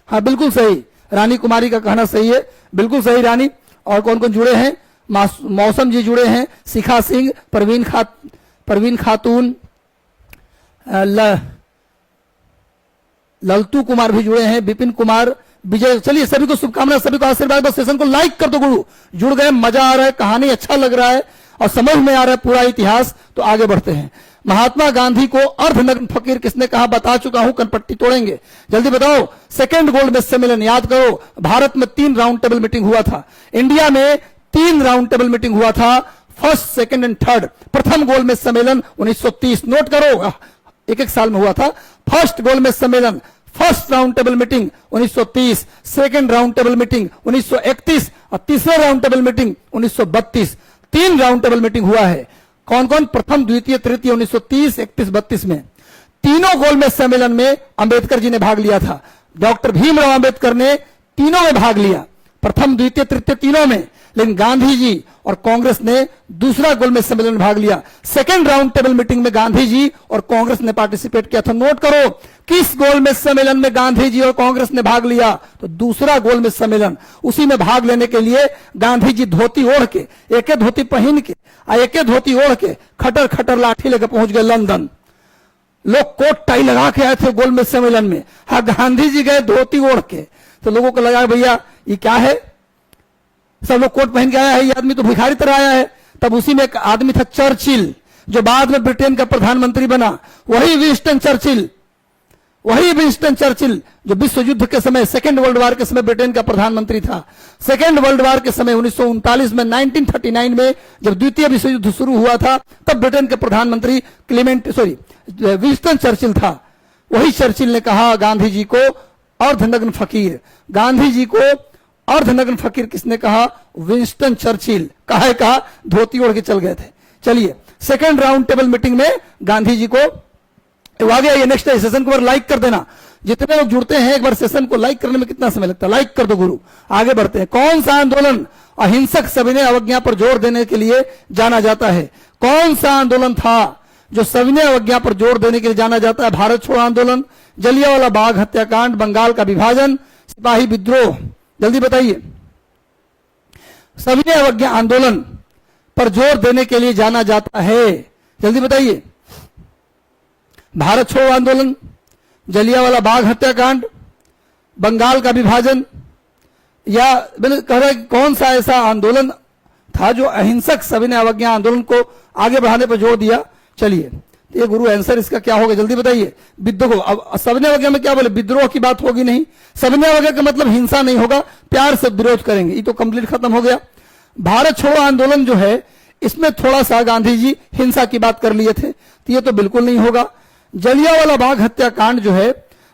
हाँ बिल्कुल सही, रानी कुमारी का कहना सही है, बिल्कुल सही रानी। और कौन कौन जुड़े हैं? मौसम जी जुड़े हैं, शिखा सिंह, परवीन खातून, ललतू कुमार भी जुड़े हैं, विपिन कुमार, विजय। चलिए सभी को शुभकामनाएं, सभी को आशीर्वाद। बस सेशन को लाइक कर दो गुरु, जुड़ गए, मजा आ रहा है, कहानी अच्छा लग रहा है और समझ में आ रहा है पूरा इतिहास। तो आगे बढ़ते हैं। महात्मा गांधी को अर्धनग्न फकीर किसने कहा? बता चुका हूं, कनपट्टी तोड़ेंगे, जल्दी बताओ। सेकेंड गोल्ड मेज सम्मेलन याद करो। भारत में 3 राउंड टेबल मीटिंग हुआ था, इंडिया में 3 राउंड टेबल मीटिंग हुआ था, फर्स्ट, सेकंड एंड थर्ड। प्रथम गोल्ड मेज सम्मेलन 1930, नोट करो, एक साल में हुआ था। फर्स्ट गोल्ड मेज सम्मेलन, first round table meeting 1930, second round table meeting 1931 और तीसरा round table meeting 1932। 3 round table meeting हुआ है। कौन कौन? प्रथम, द्वितीय, तृतीय 1930, 31, 32 में। तीनों गोल मेज सम्मेलन में अंबेडकर जी ने भाग लिया था। डॉक्टर भीमराव अंबेडकर ने तीनों में भाग लिया, प्रथम, द्वितीय, तृतीय तीनों में। लेकिन गांधी जी और कांग्रेस ने दूसरा गोल मेज सम्मेलन में भाग लिया। सेकेंड राउंड टेबल मीटिंग में गांधी जी और कांग्रेस ने पार्टिसिपेट किया था। नोट करो, किस गोल मेज सम्मेलन में गांधी जी और कांग्रेस ने भाग लिया? तो दूसरा गोल मेज सम्मेलन। उसी में भाग लेने के लिए गांधी जी धोती ओढ़ के, एके धोती पहन के, एके धोती ओढ़ के, खटर खटर लाठी लेकर पहुंच गए लंदन। लोग कोट टाई लगा के आए थे गोल मेज सम्मेलन में। हाँ, गांधी जी गए धोती ओढ़ के, तो लोगों को लगा भैया ये क्या है, सब लोग कोट पहन के आया है, ये आदमी तो भिखारी तरह आया है। तब उसी में एक आदमी था चर्चिल, जो बाद में ब्रिटेन का प्रधानमंत्री बना। वही विंस्टन चर्चिल जो विश्व युद्ध के समय, सेकेंड वर्ल्ड वॉर के समय ब्रिटेन का प्रधानमंत्री था। सेकेंड वर्ल्ड वॉर के समय 1939 में, 1939 में जब द्वितीय विश्व युद्ध शुरू हुआ था, तब ब्रिटेन के प्रधानमंत्री विंस्टन चर्चिल था। वही चर्चिल ने कहा गांधी जी को अर्धनग्न फकीर। गांधी जी को अर्धनग्न फकीर किसने कहा? Winston Churchill. कहा धोती ओढ़ के चल गए थे। चलिए, सेकेंड राउंड टेबल मीटिंग में गांधी जी को आ गया। ये नेक्स्ट सेशन को लाइक कर देना। जितने लोग जुड़ते हैं, एक बार सेशन को लाइक करने में कितना समय लगता है? लाइक कर दो गुरु। आगे बढ़ते हैं। कौन सा आंदोलन अहिंसक सविनय अवज्ञा पर जोर देने के लिए जाना जाता है? कौन सा आंदोलन था जो सविनय अवज्ञा पर जोर देने के लिए जाना जाता है? भारत छोड़ो आंदोलन, जलियांवाला बाग हत्याकांड, बंगाल का विभाजन, सिपाही विद्रोह। जल्दी बताइए। सविनय अवज्ञा आंदोलन पर जोर देने के लिए जाना जाता है, जल्दी बताइए। भारत छोड़ो आंदोलन, जलियांवाला बाग हत्याकांड, बंगाल का विभाजन, या कह रहे कौन सा ऐसा आंदोलन था जो अहिंसक सविनय अवज्ञा आंदोलन को आगे बढ़ाने पर जोर दिया? चलिए, ये गुरु आंसर इसका क्या होगा जल्दी बताइए। विद्रोह। अब सविनय अवज्ञा में क्या बोले, विद्रोह की बात होगी नहीं। सविनय अवज्ञा का मतलब हिंसा नहीं होगा, प्यार से विरोध करेंगे, ये तो कंप्लीट खत्म हो गया। भारत छोड़ो आंदोलन जो है इसमें थोड़ा सा गांधी जी हिंसा की बात कर लिए थे, तो ये तो बिल्कुल नहीं होगा। जलियांवाला बाग हत्याकांड जो है,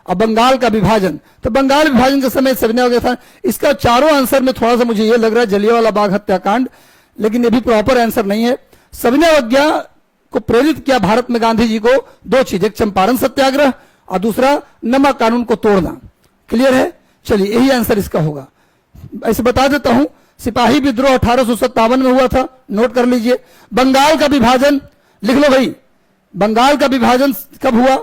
अब बंगाल का विभाजन, तो बंगाल विभाजन के समय सविनय अवज्ञा था। इसका चारों आंसर में थोड़ा सा मुझे ये लग रहा है जलियांवाला बाग हत्याकांड, लेकिन ये भी प्रॉपर आंसर नहीं है। सविनय अवज्ञा को प्रेरित किया भारत में गांधी जी को दो चीज, एक चंपारण सत्याग्रह और दूसरा नमक कानून को तोड़ना। क्लियर है, चलिए यही आंसर इसका होगा। ऐसे बता देता हूं, सिपाही विद्रोह 1857 में हुआ था, नोट कर लीजिए। बंगाल का विभाजन लिख लो भाई, बंगाल का विभाजन कब हुआ,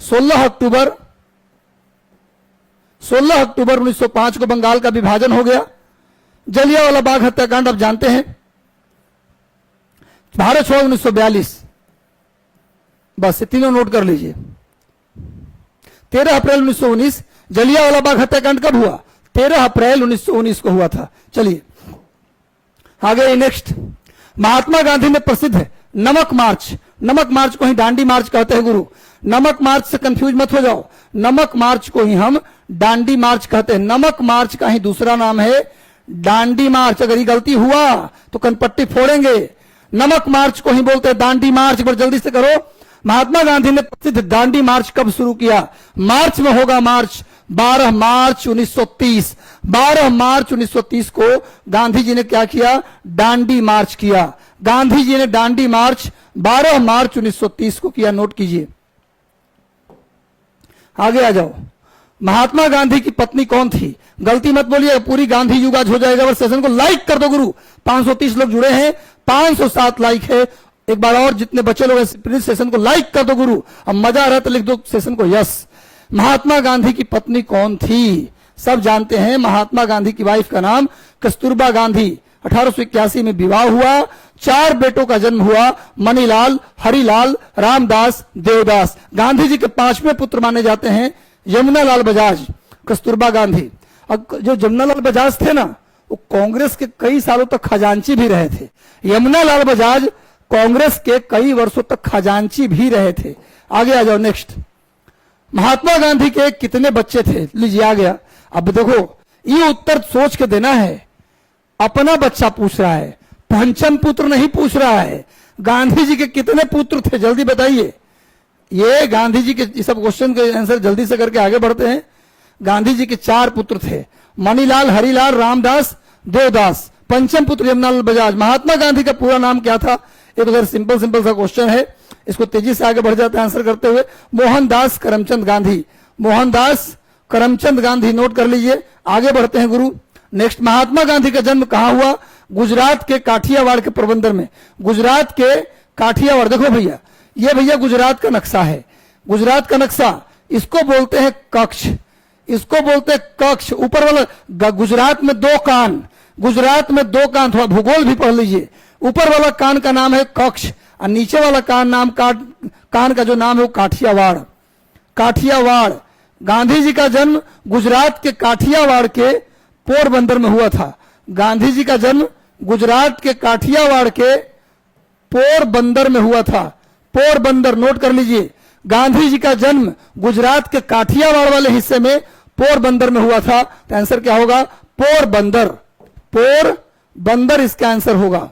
16 अक्टूबर 1905 को बंगाल का विभाजन हो गया। जलियांवाला बाग हत्याकांड आप जानते हैं, भारत छोड़ो 1942, बस ये तीनों नोट कर लीजिए। 13 अप्रैल 1919 जलियांवाला बाग हत्याकांड कब हुआ, 13 अप्रैल 1919 को हुआ था। चलिए आगे नेक्स्ट, महात्मा गांधी ने प्रसिद्ध नमक मार्च, नमक मार्च को ही दांडी मार्च कहते हैं गुरु, नमक मार्च से कंफ्यूज मत हो जाओ, नमक मार्च को ही हम दांडी मार्च कहते हैं। नमक मार्च का ही दूसरा नाम है दांडी मार्च। अगर ये गलती हुआ तो कनपट्टी फोड़ेंगे। नमक मार्च को ही बोलते हैं दांडी मार्च। पर जल्दी से करो, महात्मा गांधी ने प्रसिद्ध दांडी मार्च कब शुरू किया, मार्च में होगा मार्च, 12 मार्च 1930। 12 मार्च 1930 को गांधी जी ने क्या किया, दांडी मार्च किया। गांधी जी ने दांडी मार्च 12 मार्च 1930 को किया, नोट कीजिए। आगे आ जाओ, महात्मा गांधी की पत्नी कौन थी, गलती मत बोलिए, पूरी गांधी युगाज हो जाएगा। बस सेशन को लाइक कर दो गुरु, 530 लोग जुड़े हैं, 507 लाइक है। एक बार और जितने बच्चे लोग हैं प्लीज सेशन को लाइक कर दो गुरु। अब मजा आ रहा है तो लिख दो सेशन को यस। महात्मा गांधी की पत्नी कौन थी, सब जानते हैं। महात्मा गांधी की वाइफ का नाम कस्तूरबा गांधी। 1881 में विवाह हुआ, 4 बेटों का जन्म हुआ, मणिलाल, हरिलाल, रामदास, देवदास। गांधी जी के 5वें पुत्र माने जाते हैं यमुनालाल बजाज, कस्तूरबा गांधी। अब जो यमुनालाल बजाज थे ना, वो कांग्रेस के कई सालों तक खजांची भी रहे थे। यमुनालाल बजाज कांग्रेस के कई वर्षों तक खजांची भी रहे थे। आगे आ जाओ नेक्स्ट, महात्मा गांधी के कितने बच्चे थे, लीजिए आ गया। अब देखो ये उत्तर सोच के देना है, अपना बच्चा पूछ रहा है, पंचम पुत्र नहीं पूछ रहा है। गांधी जी के कितने पुत्र थे जल्दी बताइए। ये गांधी जी के सब क्वेश्चन के आंसर जल्दी से करके आगे बढ़ते हैं। गांधी जी के 4 पुत्र थे, मणिलाल, हरिलाल, रामदास, देवदास। पंचम पुत्र यमुनालाल बजाज। महात्मा गांधी का पूरा नाम क्या था, एक उधर सिंपल सा क्वेश्चन है, इसको तेजी से आगे बढ़ जाते हैं आंसर करते हुए। मोहनदास करमचंद गांधी, मोहनदास करमचंद गांधी, नोट कर लीजिए। आगे बढ़ते हैं गुरु नेक्स्ट, महात्मा गांधी का जन्म कहां हुआ, गुजरात के काठियावाड़ के पोरबंदर में। गुजरात के काठियावाड़, देखो भैया, ये भैया गुजरात का नक्शा है। गुजरात का नक्शा, इसको बोलते हैं कक्ष, इसको बोलते हैं कक्ष। ऊपर वाला गुजरात में 2 कान, गुजरात में 2 कान, थोड़ा भूगोल भी पढ़ लीजिए। ऊपर वाला कान का नाम है कक्ष और नीचे वाला कान का जो नाम है वो काठियावाड़। काठियावाड़। गांधी जी का जन्म गुजरात के काठियावाड़ के पोरबंदर में हुआ था। गांधी जी का जन्म गुजरात के काठियावाड़ के पोरबंदर में हुआ था। पोरबंदर, नोट कर लीजिए। गांधी जी का जन्म गुजरात के काठियावाड़ वाले हिस्से में पोरबंदर में हुआ था। तो आंसर क्या होगा, पोरबंदर। पोरबंदर इसका आंसर होगा।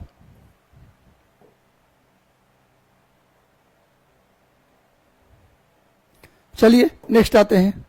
चलिए नेक्स्ट आते हैं,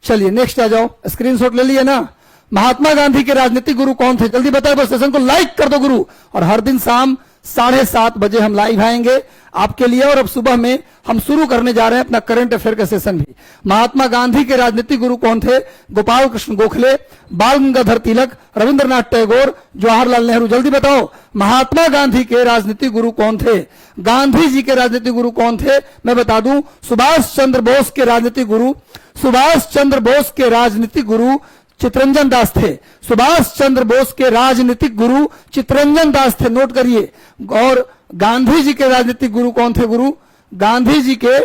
चलिए नेक्स्ट आ जाओ, स्क्रीनशॉट ले लिए ना। महात्मा गांधी के राजनीतिक गुरु कौन थे जल्दी बताओ, बस सेशन को लाइक कर दो गुरु। और हर दिन शाम 7:30 बजे हम लाइव आएंगे आपके लिए। और अब सुबह में हम शुरू करने जा रहे हैं अपना करंट अफेयर का सेशन भी। महात्मा गांधी के राजनीतिक गुरु कौन थे, गोपाल कृष्ण गोखले, बाल गंगाधर तिलक, रविंद्रनाथ टैगोर, जवाहरलाल नेहरू। जल्दी बताओ महात्मा गांधी के राजनीतिक गुरु कौन थे, गांधी जी के राजनीतिक गुरु कौन थे। मैं बता दूं, सुभाष चंद्र बोस के राजनीतिक गुरु, सुभाष चंद्र बोस के राजनीतिक गुरु चित्तरंजन दास थे। सुभाष चंद्र बोस के राजनीतिक गुरु चित्तरंजन दास थे, नोट करिए। और गांधी जी के राजनीतिक गुरु कौन थे, गुरु गांधी जी के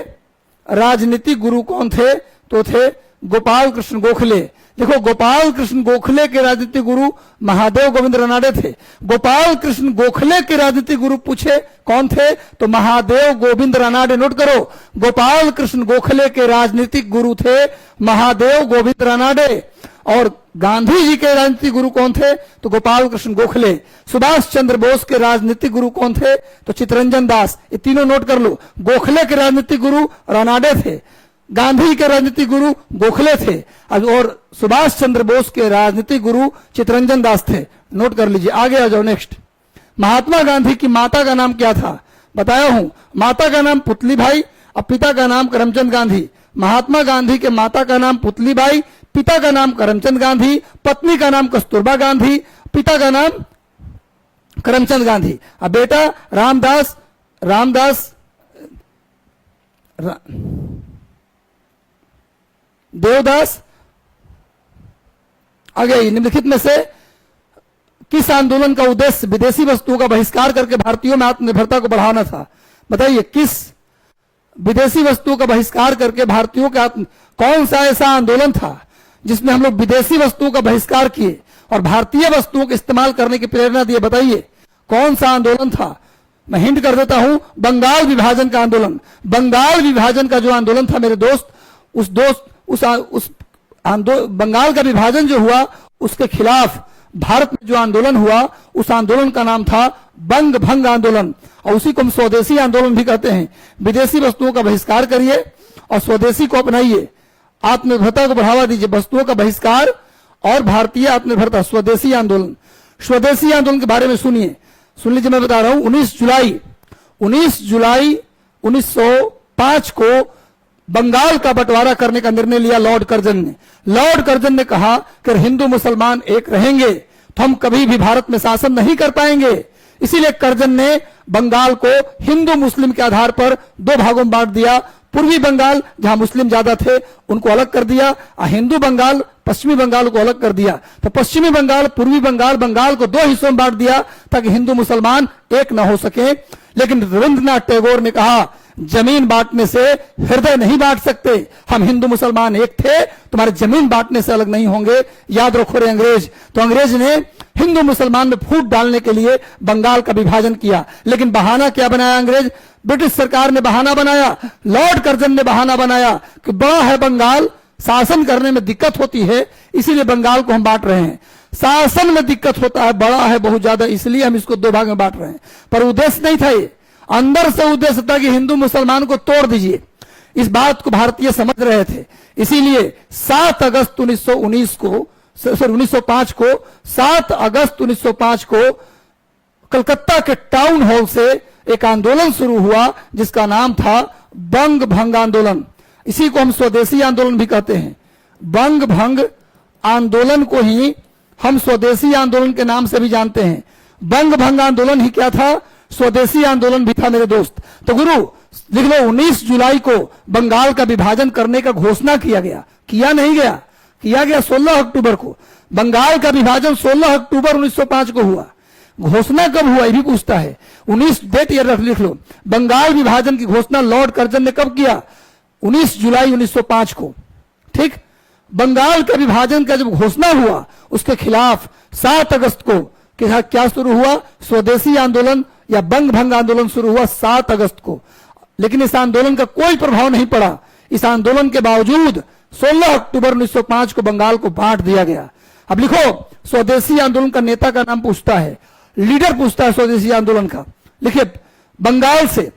राजनीतिक गुरु कौन थे, तो थे गोपाल कृष्ण गोखले। देखो, गोपाल कृष्ण गोखले के राजनीतिक गुरु महादेव गोविंद रानाडे थे। गोपाल कृष्ण गोखले के राजनीतिक गुरु पूछे कौन थे, तो महादेव गोविंद रानाडे। नोट करो, गोपाल कृष्ण गोखले के राजनीतिक गुरु थे महादेव गोविंद रानाडे। और गांधी जी के राजनीतिक गुरु कौन थे, तो गोपाल कृष्ण गोखले। सुभाष चंद्र बोस के राजनीतिक गुरु कौन थे, तो चित्तरंजन दास। ये तीनों नोट कर लो। गोखले के राजनीतिक गुरु रानाडे थे, गांधी के राजनीतिक गुरु गोखले थे, और सुभाष चंद्र बोस के राजनीतिक गुरु चित्तरंजन दास थे। नोट कर लीजिए। आगे आ जाओ, नेक्स्ट। महात्मा गांधी की माता का नाम क्या था, बताया हूं। माता का नाम पुतलीबाई और पिता का नाम करमचंद गांधी। महात्मा गांधी के माता का नाम पुतलीबाई, पिता का नाम करमचंद गांधी, पत्नी का नाम कस्तूरबा गांधी, पिता का नाम करमचंद गांधी। अब बेटा रामदास देवदास। आगे निम्नलिखित में से किस आंदोलन का उद्देश्य विदेशी वस्तुओं का बहिष्कार करके भारतीयों में आत्मनिर्भरता को बढ़ाना था, बताइए। किस विदेशी वस्तुओं का बहिष्कार करके भारतीयों के कौन सा ऐसा आंदोलन था जिसमें हम लोग विदेशी वस्तुओं का बहिष्कार किए और भारतीय वस्तुओं का इस्तेमाल करने की प्रेरणा दिए, बताइए कौन सा आंदोलन था। मैं हिंट कर देता हूं, बंगाल विभाजन का आंदोलन। बंगाल विभाजन का जो आंदोलन था मेरे दोस्त, उस बंगाल का विभाजन जो हुआ उसके खिलाफ भारत में जो आंदोलन हुआ, उस आंदोलन का नाम था बंग भंग आंदोलन। और उसी को हम स्वदेशी आंदोलन भी कहते हैं। विदेशी वस्तुओं का बहिष्कार करिए और स्वदेशी को अपनाइए, आत्मनिर्भरता को बढ़ावा दीजिए। वस्तुओं का बहिष्कार और भारतीय आत्मनिर्भरता, स्वदेशी आंदोलन। स्वदेशी आंदोलन के बारे में सुनिए, सुन लीजिए। मैं बता रहा हूं, 19 जुलाई 1905 को बंगाल का बंटवारा करने का निर्णय लिया लॉर्ड कर्जन ने। लॉर्ड कर्जन ने कहा कि हिंदू मुसलमान एक रहेंगे तो हम कभी भी भारत में शासन नहीं कर पाएंगे। इसीलिए कर्जन ने बंगाल को हिंदू मुस्लिम के आधार पर दो भागों में बांट दिया। पूर्वी बंगाल जहां मुस्लिम ज्यादा थे उनको अलग कर दिया, और हिंदू बंगाल पश्चिमी बंगाल को अलग कर दिया। तो पश्चिमी बंगाल पूर्वी बंगाल को दो हिस्सों में बांट दिया ताकि हिंदू मुसलमान एक न हो सके। लेकिन रविंद्रनाथ टैगोर ने कहा, जमीन बांटने से हृदय नहीं बांट सकते। हम हिंदू मुसलमान एक थे, तुम्हारे जमीन बांटने से अलग नहीं होंगे। याद रखो रे अंग्रेज। तो अंग्रेज ने हिंदू मुसलमान में फूट डालने के लिए बंगाल का विभाजन किया। लेकिन बहाना क्या बनाया अंग्रेज, ब्रिटिश सरकार ने बहाना बनाया, लॉर्ड कर्जन ने बहाना बनाया कि बड़ा है बंगाल, शासन करने में दिक्कत होती है, इसीलिए बंगाल को हम बांट रहे हैं। शासन में दिक्कत होता है, बड़ा है बहुत ज्यादा, इसलिए हम इसको दो भाग में बांट रहे हैं। पर उद्देश्य नहीं था ये, अंदर से उद्देश्य था कि हिंदू मुसलमान को तोड़ दीजिए। इस बात को भारतीय समझ रहे थे। इसीलिए 7 अगस्त 1905 को 7 अगस्त 1905 को कलकत्ता के टाउन हॉल से एक आंदोलन शुरू हुआ जिसका नाम था बंग भंग आंदोलन। इसी को हम स्वदेशी आंदोलन भी कहते हैं। बंग भंग आंदोलन को ही हम स्वदेशी आंदोलन के नाम से भी जानते हैं। बंग भंग आंदोलन ही क्या था, स्वदेशी आंदोलन भी था मेरे दोस्त। तो गुरु लिख लो, 19 जुलाई को बंगाल का विभाजन करने का घोषणा किया गया। किया नहीं गया, किया गया 16 अक्टूबर को। बंगाल का विभाजन 16 अक्टूबर 1905 को हुआ। घोषणा कब हुआ ये भी पूछता है। 19 डेट ईयर लिख लो। बंगाल विभाजन की घोषणा लॉर्ड कर्जन ने कब किया, 19 जुलाई 1905 को। ठीक, बंगाल का विभाजन का जब घोषणा हुआ उसके खिलाफ 7 अगस्त को क्या शुरू हुआ, स्वदेशी आंदोलन या बंग भंग आंदोलन शुरू हुआ 7 अगस्त को। लेकिन इस आंदोलन का कोई प्रभाव नहीं पड़ा। इस आंदोलन के बावजूद 16 अक्टूबर 1905 को बंगाल को बांट दिया गया। अब लिखो, स्वदेशी आंदोलन का नेता का नाम पूछता है, लीडर पूछता है स्वदेशी आंदोलन का। लिखिए, बंगाल से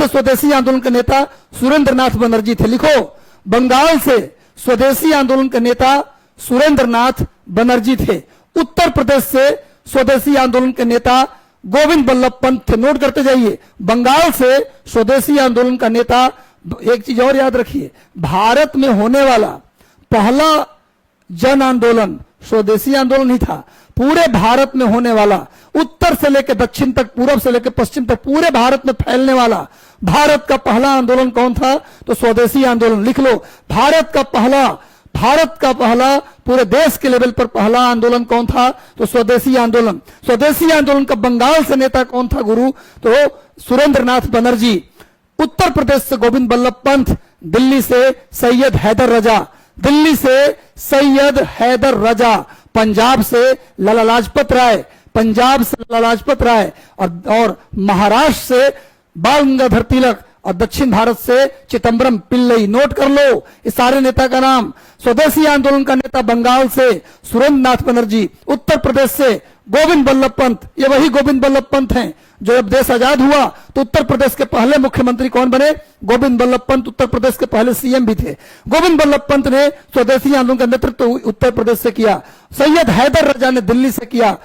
स्वदेशी आंदोलन के नेता सुरेंद्रनाथ बनर्जी थे। लिखो, बंगाल से स्वदेशी आंदोलन के नेता सुरेंद्रनाथ बनर्जी थे। उत्तर प्रदेश से स्वदेशी आंदोलन के नेता गोविंद बल्लभ पंत थे। नोट करते जाइए, बंगाल से स्वदेशी आंदोलन का नेता। एक चीज और याद रखिए, भारत में होने वाला पहला जन आंदोलन स्वदेशी आंदोलन ही था। पूरे भारत में होने वाला, उत्तर से लेकर दक्षिण तक, पूर्व से लेकर पश्चिम तक, पूरे भारत में फैलने वाला भारत का पहला आंदोलन कौन था, तो स्वदेशी आंदोलन। लिख लो, भारत का पहला पूरे देश के लेवल पर पहला आंदोलन कौन था, तो स्वदेशी आंदोलन। स्वदेशी आंदोलन का बंगाल से नेता कौन था गुरु, तो सुरेंद्रनाथ बनर्जी। उत्तर प्रदेश से गोविंद बल्लभ पंत, दिल्ली से सैयद हैदर रजा। दिल्ली से सैयद हैदर रजा, पंजाब से लाला लाजपत राय, पंजाब से लाला लाजपत राय, और महाराष्ट्र से बाल गंगाधर तिलक, और दक्षिण भारत से चिदंबरम पिल्लई। नोट कर लो इस सारे नेता का नाम। स्वदेशी आंदोलन का नेता बंगाल से सुरेंद्र नाथ बनर्जी, उत्तर प्रदेश से गोविंद बल्लभ पंत, ये वही गोविंद बल्लभ पंत हैं जो जब देश आजाद हुआ तो उत्तर प्रदेश के पहले मुख्यमंत्री कौन बने? गोविंद बल्लभ पंत उत्तर प्रदेश के पहले सीएम भी थे। गोविंद बल्लभ पंत ने स्वदेशी आंदोलन का नेतृत्व उत्तर प्रदेश से किया, सैयद हैदर रजा ने दिल्ली से किया,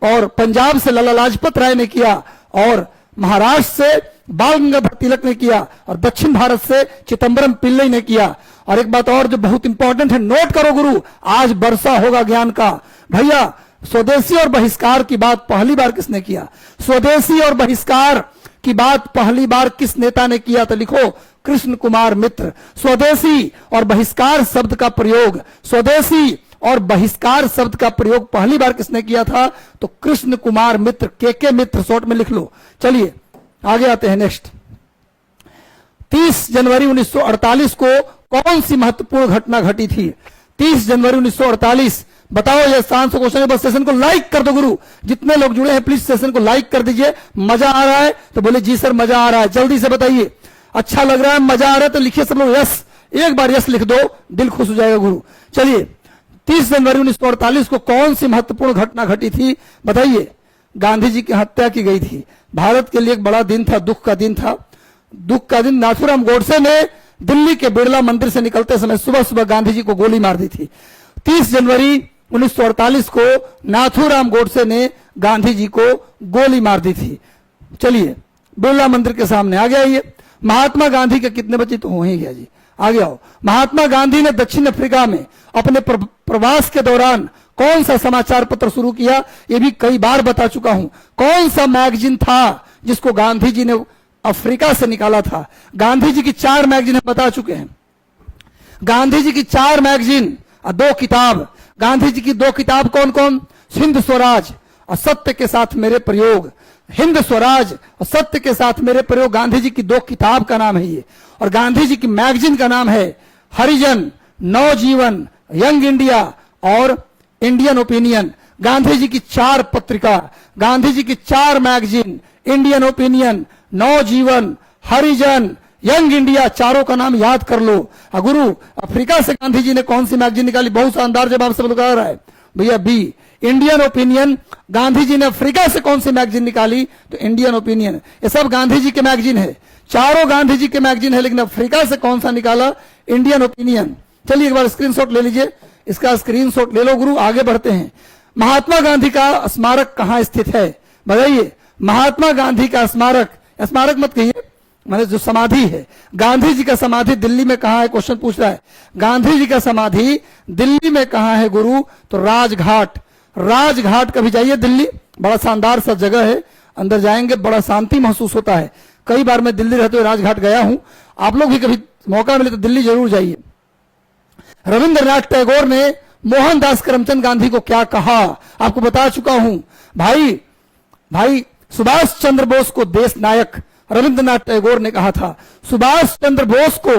और पंजाब से लाला लाजपत राय ने किया, और महाराष्ट्र से बाल गंगाधर तिलक ने किया, और दक्षिण भारत से चिदंबरम पिल्लई ने किया। और एक बात और जो बहुत इंपॉर्टेंट है, नोट करो गुरु, आज वर्षा होगा ज्ञान का। भैया स्वदेशी और बहिष्कार की बात पहली बार किसने किया? स्वदेशी और बहिष्कार की बात पहली बार किस नेता ने किया? तो लिखो कृष्ण कुमार मित्र। स्वदेशी और बहिष्कार शब्द का प्रयोग, स्वदेशी और बहिष्कार शब्द का प्रयोग पहली बार किसने किया था? तो कृष्ण कुमार मित्र, के मित्र, शॉर्ट में लिख लो। चलिए आगे आते हैं नेक्स्ट। 30 जनवरी 1948 को कौन सी महत्वपूर्ण घटना घटी थी? 30 जनवरी 1948, बताओ। ये आसान सा क्वेश्चन है, बस सेशन को लाइक कर दो गुरु। जितने लोग जुड़े हैं प्लीज सेशन को लाइक कर दीजिए। मजा आ रहा है तो बोले जी सर मजा आ रहा है, जल्दी से बताइए। अच्छा लग रहा है, मजा आ रहा है तो लिखिए सब लोग यस, एक बार यस लिख दो, दिल खुश हो जाएगा गुरु। चलिए 30 जनवरी 1948 को कौन सी महत्वपूर्ण घटना घटी थी बताइए? गांधी जी की हत्या की गई थी। भारत के लिए एक बड़ा दिन था, दुख का दिन था। दुख का दिन, नाथूराम गोडसे ने दिल्ली के बिरला मंदिर से निकलते समय सुबह सुबह गांधी जी को गोली मार दी थी। 30 जनवरी 1948 को नाथूराम गोडसे ने गांधी जी को गोली मार दी थी। चलिए बिरला मंदिर के सामने आ गया। ये महात्मा गांधी के कितने बच्चे? तो हो ही गया जी, आगे आओ। महात्मा गांधी ने दक्षिण अफ्रीका में अपने प्रवास के दौरान कौन सा समाचार पत्र शुरू किया? ये भी कई बार बता चुका हूं। कौन सा मैगजीन था जिसको गांधी जी ने अफ्रीका से निकाला था? गांधी जी की 4 मैगजीन हम बता चुके हैं। गांधी जी की 4 मैगजीन और 2 किताब। गांधी जी की 2 किताब कौन कौन? हिंद स्वराज और सत्य के साथ मेरे प्रयोग। हिंद स्वराज और सत्य के साथ मेरे प्रयोग गांधी जी की 2 किताब का नाम है ये। और गांधी जी की मैगजीन का नाम है हरिजन, नवजीवन, यंग इंडिया और इंडियन ओपिनियन। गांधी जी की 4 पत्रिका, गांधी जी की 4 मैगजीन, इंडियन ओपिनियन, नवजीवन, हरिजन, यंग इंडिया, चारों का नाम याद कर लो। गुरु अफ्रीका से गांधी जी ने कौन सी मैगजीन निकाली? बहुत शानदार जवाब सब लोग आ रहा है भैया, B Indian opinion. Gandhi ji ने अफ्रीका से कौन सी मैगजीन निकाली? तो इंडियन ओपिनियन। ये सब गांधी जी के मैगजीन है, चारों गांधी जी के मैगजीन है, लेकिन अफ्रीका से कौन सा निकाला? Indian opinion. चलिए एक बार स्क्रीनशॉट ले लीजिए, इसका स्क्रीनशॉट ले लो गुरु। आगे बढ़ते हैं। महात्मा गांधी का स्मारक कहां स्थित है बताइए? महात्मा गांधी का स्मारक, स्मारक मत कहिए, माने जो समाधि है, गांधी जी का समाधि दिल्ली में कहां है? क्वेश्चन पूछ रहा है। गांधी जी का समाधि दिल्ली में कहां है गुरु? तो राजघाट। राजघाट कभी जाइए दिल्ली, बड़ा शानदार सा जगह है, अंदर जाएंगे बड़ा शांति महसूस होता है। कई बार मैं दिल्ली रहते हुए राजघाट गया हूं, आप लोग भी कभी मौका मिले तो दिल्ली जरूर जाइए। रविंद्रनाथ टैगोर ने मोहनदास करमचंद गांधी को क्या कहा? आपको बता चुका हूं। भाई सुभाष चंद्र बोस को देश नायक रविंद्रनाथ टैगोर ने कहा था। सुभाष चंद्र बोस को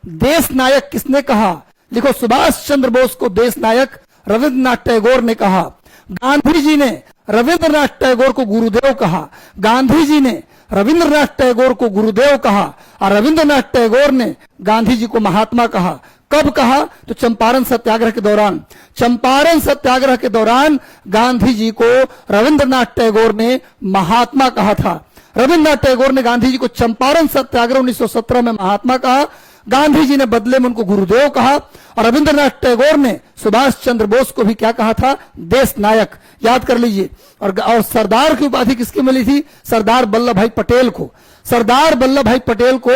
देश नायक किसने कहा? लिखो, सुभाष चंद्र बोस को देश नायक रविंद्रनाथ टैगोर ने कहा। गांधी जी ने रविंद्रनाथ टैगोर को गुरुदेव कहा। गांधी जी ने रविंद्रनाथ टैगोर को गुरुदेव कहा और रविंद्रनाथ टैगोर ने गांधी जी को महात्मा कहा। कब कहा? तो चंपारण सत्याग्रह के दौरान। चंपारण सत्याग्रह के दौरान गांधी जी को रविंद्रनाथ टैगोर ने महात्मा कहा था। रविंद्रनाथ टैगोर ने गांधी जी को चंपारण सत्याग्रह 1917 में महात्मा कहा, गांधी जी ने बदले में उनको गुरुदेव कहा, और रविंद्रनाथ टैगोर ने सुभाष चंद्र बोस को भी क्या कहा था? देश नायक। याद कर लीजिए। और सरदार की उपाधि किसकी मिली थी? सरदार वल्लभ भाई पटेल को। सरदार वल्लभ भाई पटेल को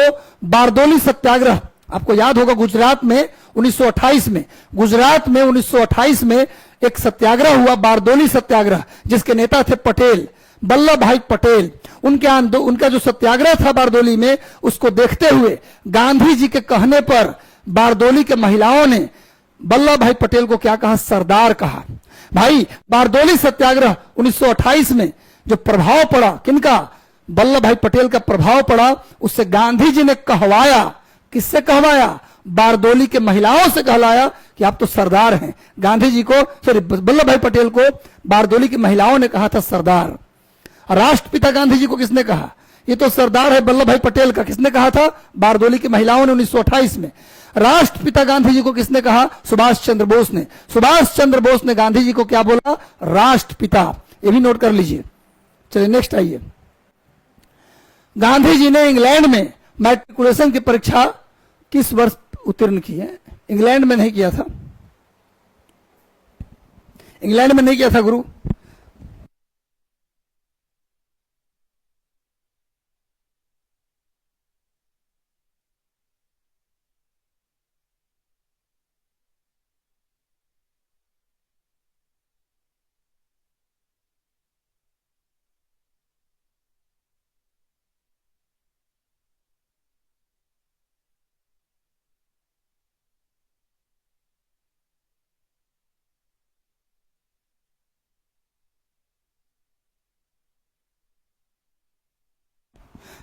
बारदोली सत्याग्रह, आपको याद होगा, गुजरात में 1928 में, गुजरात में 1928 में एक सत्याग्रह हुआ, बारदोली सत्याग्रह, जिसके नेता थे पटेल, वल्लभ भाई पटेल। उनका जो सत्याग्रह था बारदोली में, उसको देखते हुए गांधी जी के कहने पर बारदोली के महिलाओं ने वल्लभ भाई पटेल को क्या कहा? सरदार कहा। भाई बारदोली सत्याग्रह 1928 में जो प्रभाव पड़ा, किनका? वल्लभ भाई पटेल का प्रभाव पड़ा, उससे गांधी जी ने कहवाया। किससे कहवाया? बारदोली के महिलाओं से कहलाया कि आप तो सरदार हैं। गांधी जी को, सॉरी वल्लभ भाई पटेल को बारदोली की महिलाओं ने कहा था सरदार। राष्ट्रपिता गांधी जी को किसने कहा? ये तो सरदार है वल्लभ भाई पटेल का। किसने कहा था? बारदोली की महिलाओं ने 1928 में। राष्ट्रपिता गांधी जी को किसने कहा? सुभाष चंद्र बोस ने। सुभाष चंद्र बोस ने गांधी जी को क्या बोला? राष्ट्रपिता। ये भी नोट कर लीजिए। चलिए नेक्स्ट आइए। गांधी जी ने इंग्लैंड में मैट्रिकुलेशन की परीक्षा किस वर्ष उत्तीर्ण की है? इंग्लैंड में नहीं किया था, इंग्लैंड में नहीं किया था गुरु।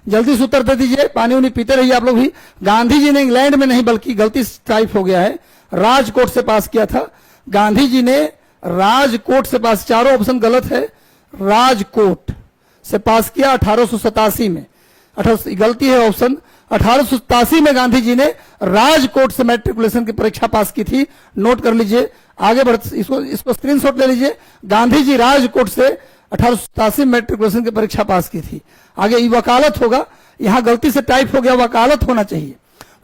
जल्दी से उत्तर दे दीजिए, पानी उनी पीते रहिए आप लोग भी। गांधी जी ने इंग्लैंड में नहीं, बल्कि गलती टाइप हो गया है, राजकोट से पास किया था। गांधी जी ने राजकोट से पास, चारों ऑप्शन गलत है, राजकोट से पास किया 1887 में। गलती है ऑप्शन। 1887 में गांधी जी ने राजकोट से मैट्रिकुलेशन की परीक्षा पास की थी। नोट कर लीजिए, आगे बढ़, इसको स्क्रीनशॉट ले लीजिए। गांधी जी राजकोट से 1887 मैट्रिकुलेशन की परीक्षा पास की थी। आगे ये वकालत होगा, यहां गलती से टाइप हो गया, वकालत होना चाहिए।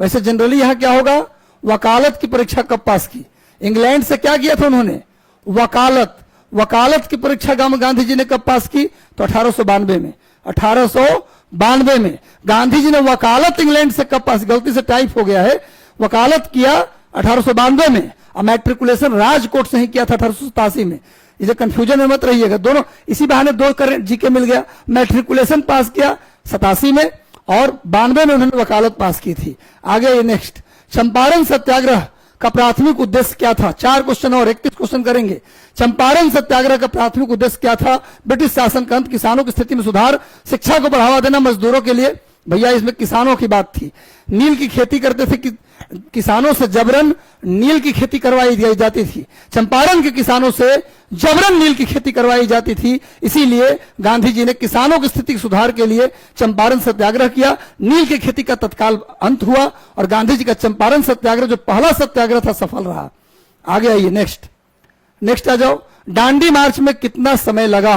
वैसे जनरली यहां क्या होगा? वकालत की परीक्षा कब पास की? इंग्लैंड से क्या किया था उन्होंने? वकालत। वकालत की परीक्षा गांधी जी ने कब पास की? तो 1892 में। 1892 में गांधी जी ने वकालत इंग्लैंड से कब पास? गलती से टाइप हो गया है, वकालत किया 1892 में, और मैट्रिकुलेशन राजकोट से ही किया था 1887 में। इसे कंफ्यूजन में मत रहिएगा, दोनों इसी बहाने दो जीके मिल गया। मैट्रिकुलेशन पास किया 87 में और 92 में उन्होंने वकालत पास की थी। आगे ये नेक्स्ट, चंपारण सत्याग्रह का प्राथमिक उद्देश्य क्या था? 4 क्वेश्चन और 31 क्वेश्चन करेंगे। चंपारण सत्याग्रह का प्राथमिक उद्देश्य क्या था? ब्रिटिश शासन का अंत, किसानों की स्थिति में सुधार, शिक्षा को बढ़ावा देना, मजदूरों के लिए। भैया इसमें किसानों की बात थी। नील की खेती करते थे, किसानों से जबरन नील की खेती करवाई जाती थी। चंपारण के किसानों से जबरन नील की खेती करवाई जाती थी, इसीलिए गांधी जी ने किसानों की स्थिति सुधार के लिए चंपारण सत्याग्रह किया। नील की खेती का तत्काल अंत हुआ और गांधी जी का चंपारण सत्याग्रह जो पहला सत्याग्रह था सफल रहा। आगे आइए, नेक्स्ट आ जाओ। दांडी मार्च में कितना समय लगा?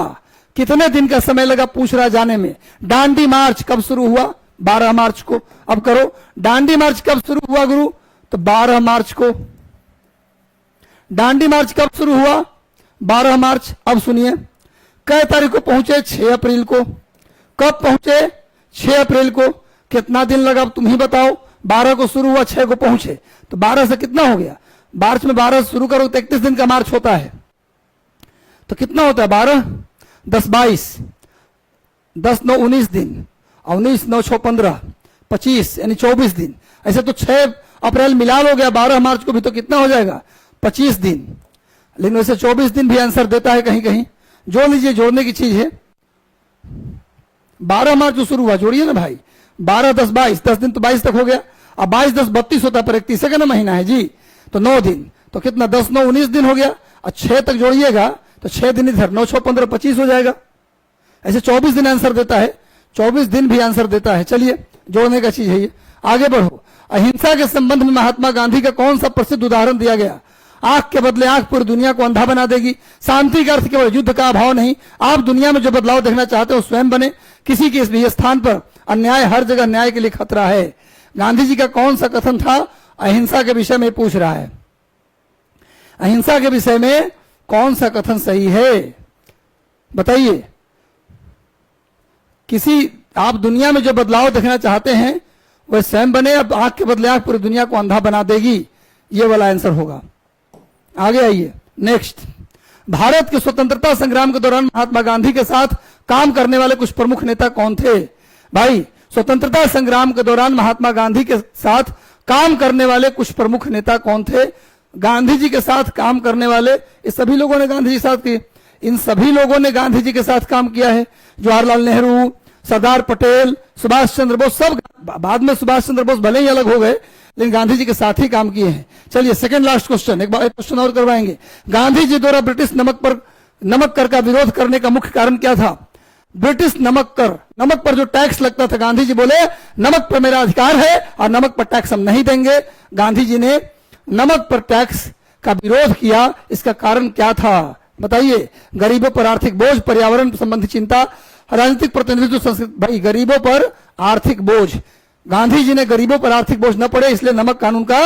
कितने दिन का समय लगा पूछ रहा जाने में। दांडी मार्च कब शुरू हुआ? 12 मार्च को। अब करो, दांडी मार्च कब शुरू हुआ गुरु? तो 12 मार्च को। दांडी मार्च कब शुरू हुआ? 12 मार्च। अब सुनिए, कै तारीख को पहुंचे? 6 अप्रैल को। कब पहुंचे? 6 अप्रैल को। कितना दिन लगा अब तुम ही बताओ। 12 को शुरू हुआ, 6 को पहुंचे, तो 12 से कितना हो गया? मार्च में 12 से शुरू करो तो 31 दिन का मार्च होता है, तो कितना होता है? 12 10 22, 10 9 19 दिन, 19 9 6 15, 25 यानी 24 दिन। ऐसे तो 6 अप्रैल मिलान हो गया, 12 मार्च को भी तो कितना हो जाएगा? 25 दिन। लेकिन वैसे 24 दिन भी आंसर देता है कहीं कहीं। जोड़ लीजिए, जोड़ने की चीज है। 12 मार्च जो शुरू हुआ, जोड़िए ना भाई। 12 10 22, 10 दिन तो 22 तक हो गया। अब 22 10 32 होता है, पर 31 का ना महीना है जी, तो 9 दिन, तो कितना? 10 9 19 दिन हो गया। और 6 तक जोड़िएगा तो 6 दिन इधर, 9 6 15 25 हो जाएगा। ऐसे 24 दिन आंसर देता है, 24 दिन भी आंसर देता है। चलिए, जोड़ने का चीज है ये। आगे बढ़ो। अहिंसा के संबंध में महात्मा गांधी का कौन सा प्रसिद्ध उदाहरण दिया गया? आंख के बदले आंख पूरी दुनिया को अंधा बना देगी। शांति का अर्थ केवल युद्ध का अभाव नहीं, आप दुनिया में जो बदलाव देखना चाहते हो स्वयं बने। किसी के भी स्थान पर अन्याय, हर जगह न्याय के लिए खतरा है। गांधी जी का कौन सा कथन था? अहिंसा के विषय में पूछ रहा है। अहिंसा के विषय में कौन सा कथन सही है बताइए। किसी, आप दुनिया में जो बदलाव देखना चाहते हैं वह स्वयं बने, अब आंख के बदले आंख पूरी दुनिया को अंधा बना देगी, ये वाला आंसर होगा। आगे आइए, नेक्स्ट। भारत के स्वतंत्रता संग्राम के दौरान महात्मा गांधी के साथ काम करने वाले कुछ प्रमुख नेता कौन थे? भाई, स्वतंत्रता संग्राम के दौरान महात्मा गांधी के साथ काम करने वाले कुछ प्रमुख नेता कौन थे? गांधी जी के साथ काम करने वाले, इस सभी लोगों ने गांधी जी के साथ किए, इन सभी लोगों ने गांधी जी के साथ काम किया है। जवाहरलाल नेहरू, सरदार पटेल, सुभाष चंद्र बोस, सब बाद में सुभाष चंद्र बोस भले ही अलग हो गए, लेकिन गांधी जी के साथ ही काम किए हैं। चलिए सेकंड लास्ट क्वेश्चन, एक क्वेश्चन और करवाएंगे। गांधी जी द्वारा ब्रिटिश नमक कर का विरोध करने का मुख्य कारण क्या था? ब्रिटिश नमक पर जो टैक्स लगता था, गांधी जी बोले नमक पर मेरा अधिकार है और नमक पर टैक्स हम नहीं देंगे। गांधी जी ने नमक पर टैक्स का विरोध किया, इसका कारण क्या था बताइए? गरीबों पर आर्थिक बोझ, पर्यावरण संबंधी चिंता, राजनीतिक प्रतिनिधित्व, संस्कृति। भाई गरीबों पर आर्थिक बोझ, गांधी जी ने गरीबों पर आर्थिक बोझ न पड़े इसलिए नमक कानून का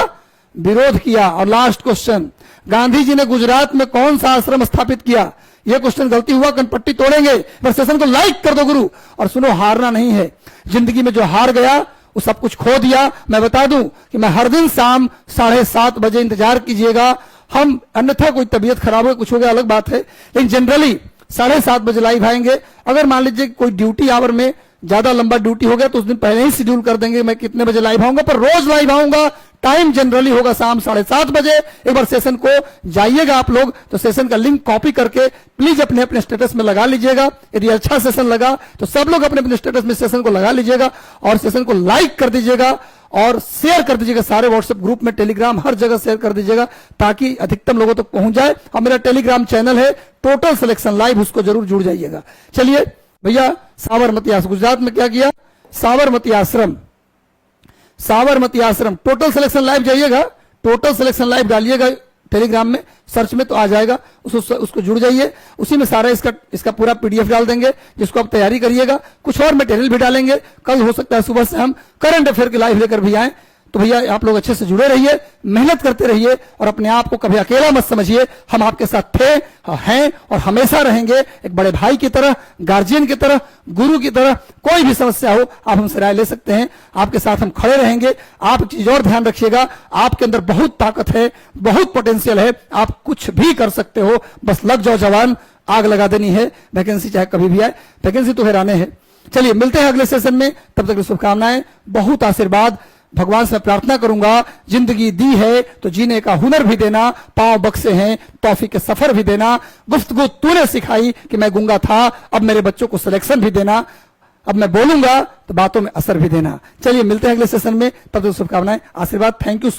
विरोध किया। और लास्ट क्वेश्चन, गांधी जी ने गुजरात में कौन सा आश्रम स्थापित किया? यह क्वेश्चन गलती हुआ कनपट्टी तोड़ेंगे, बस सेशन को लाइक कर दो गुरु। और सुनो, हारना नहीं है जिंदगी में, जो हार गया वो सब कुछ खो दिया। मैं बता दूं कि मैं हर दिन शाम 7:30 बजे इंतजार कीजिएगा। हम अन्यथा कोई तबीयत खराब हो कुछ हो गया अलग बात है, लेकिन जनरली 7:30 बजे लाइव आएंगे। अगर मान लीजिए कोई ड्यूटी आवर में ज्यादा लंबा ड्यूटी हो गया तो उस दिन पहले ही शेड्यूल कर देंगे मैं कितने बजे लाइव आऊंगा, पर रोज लाइव आऊंगा। टाइम जनरली होगा शाम 7:30 बजे। एक बार सेशन को जाइएगा आप लोग तो सेशन का लिंक कॉपी करके प्लीज अपने अपने स्टेटस में लगा लीजिएगा। यदि अच्छा सेशन लगा तो सब लोग अपने अपने स्टेटस में सेशन को लगा लीजिएगा और सेशन को लाइक कर दीजिएगा और शेयर कर दीजिएगा सारे व्हाट्सएप ग्रुप में, टेलीग्राम, हर जगह शेयर कर दीजिएगा ताकि अधिकतम लोगों तक पहुंच जाए। और मेरा टेलीग्राम चैनल है टोटल सिलेक्शन लाइव, उसको जरूर जुड़ जाइएगा। चलिए भैया, साबरमती आश्रम गुजरात में क्या किया? साबरमती आश्रम टोटल सिलेक्शन लाइव जाइएगा, टोटल सिलेक्शन लाइव डालिएगा टेलीग्राम में सर्च में तो आ जाएगा, उसको जुड़ जाइए। उसी में सारा इसका पूरा पीडीएफ डाल देंगे जिसको आप तैयारी करिएगा। कुछ और मटेरियल भी डालेंगे। कल हो सकता है सुबह से हम करंट अफेयर की लाइव लेकर भी आए। तो भैया आप लोग अच्छे से जुड़े रहिए, मेहनत करते रहिए और अपने आप को कभी अकेला मत समझिए। हम आपके साथ थे, हैं और हमेशा रहेंगे, एक बड़े भाई की तरह, गार्जियन की तरह, गुरु की तरह। कोई भी समस्या हो आप हमसे राय ले सकते हैं, आपके साथ हम खड़े रहेंगे। आप एक चीज और ध्यान रखिएगा, आपके अंदर बहुत ताकत है, बहुत पोटेंशियल है, आप कुछ भी कर सकते हो, बस लग जाओ जवान, आग लगा देनी है। वैकेंसी चाहे कभी भी आए, वैकेंसी तो हैराने है। चलिए मिलते हैं अगले सेशन में, तब तक शुभकामनाएं, बहुत आशीर्वाद। भगवान से प्रार्थना करूंगा जिंदगी दी है तो जीने का हुनर भी देना, पांव बख्शे हैं तौफीक के सफर भी देना, गुफ्तगू तूने सिखाई कि मैं गूंगा था, अब मेरे बच्चों को सिलेक्शन भी देना, अब मैं बोलूंगा तो बातों में असर भी देना। चलिए मिलते हैं अगले सेशन में, तब तक शुभकामनाएं, आशीर्वाद। Thank you.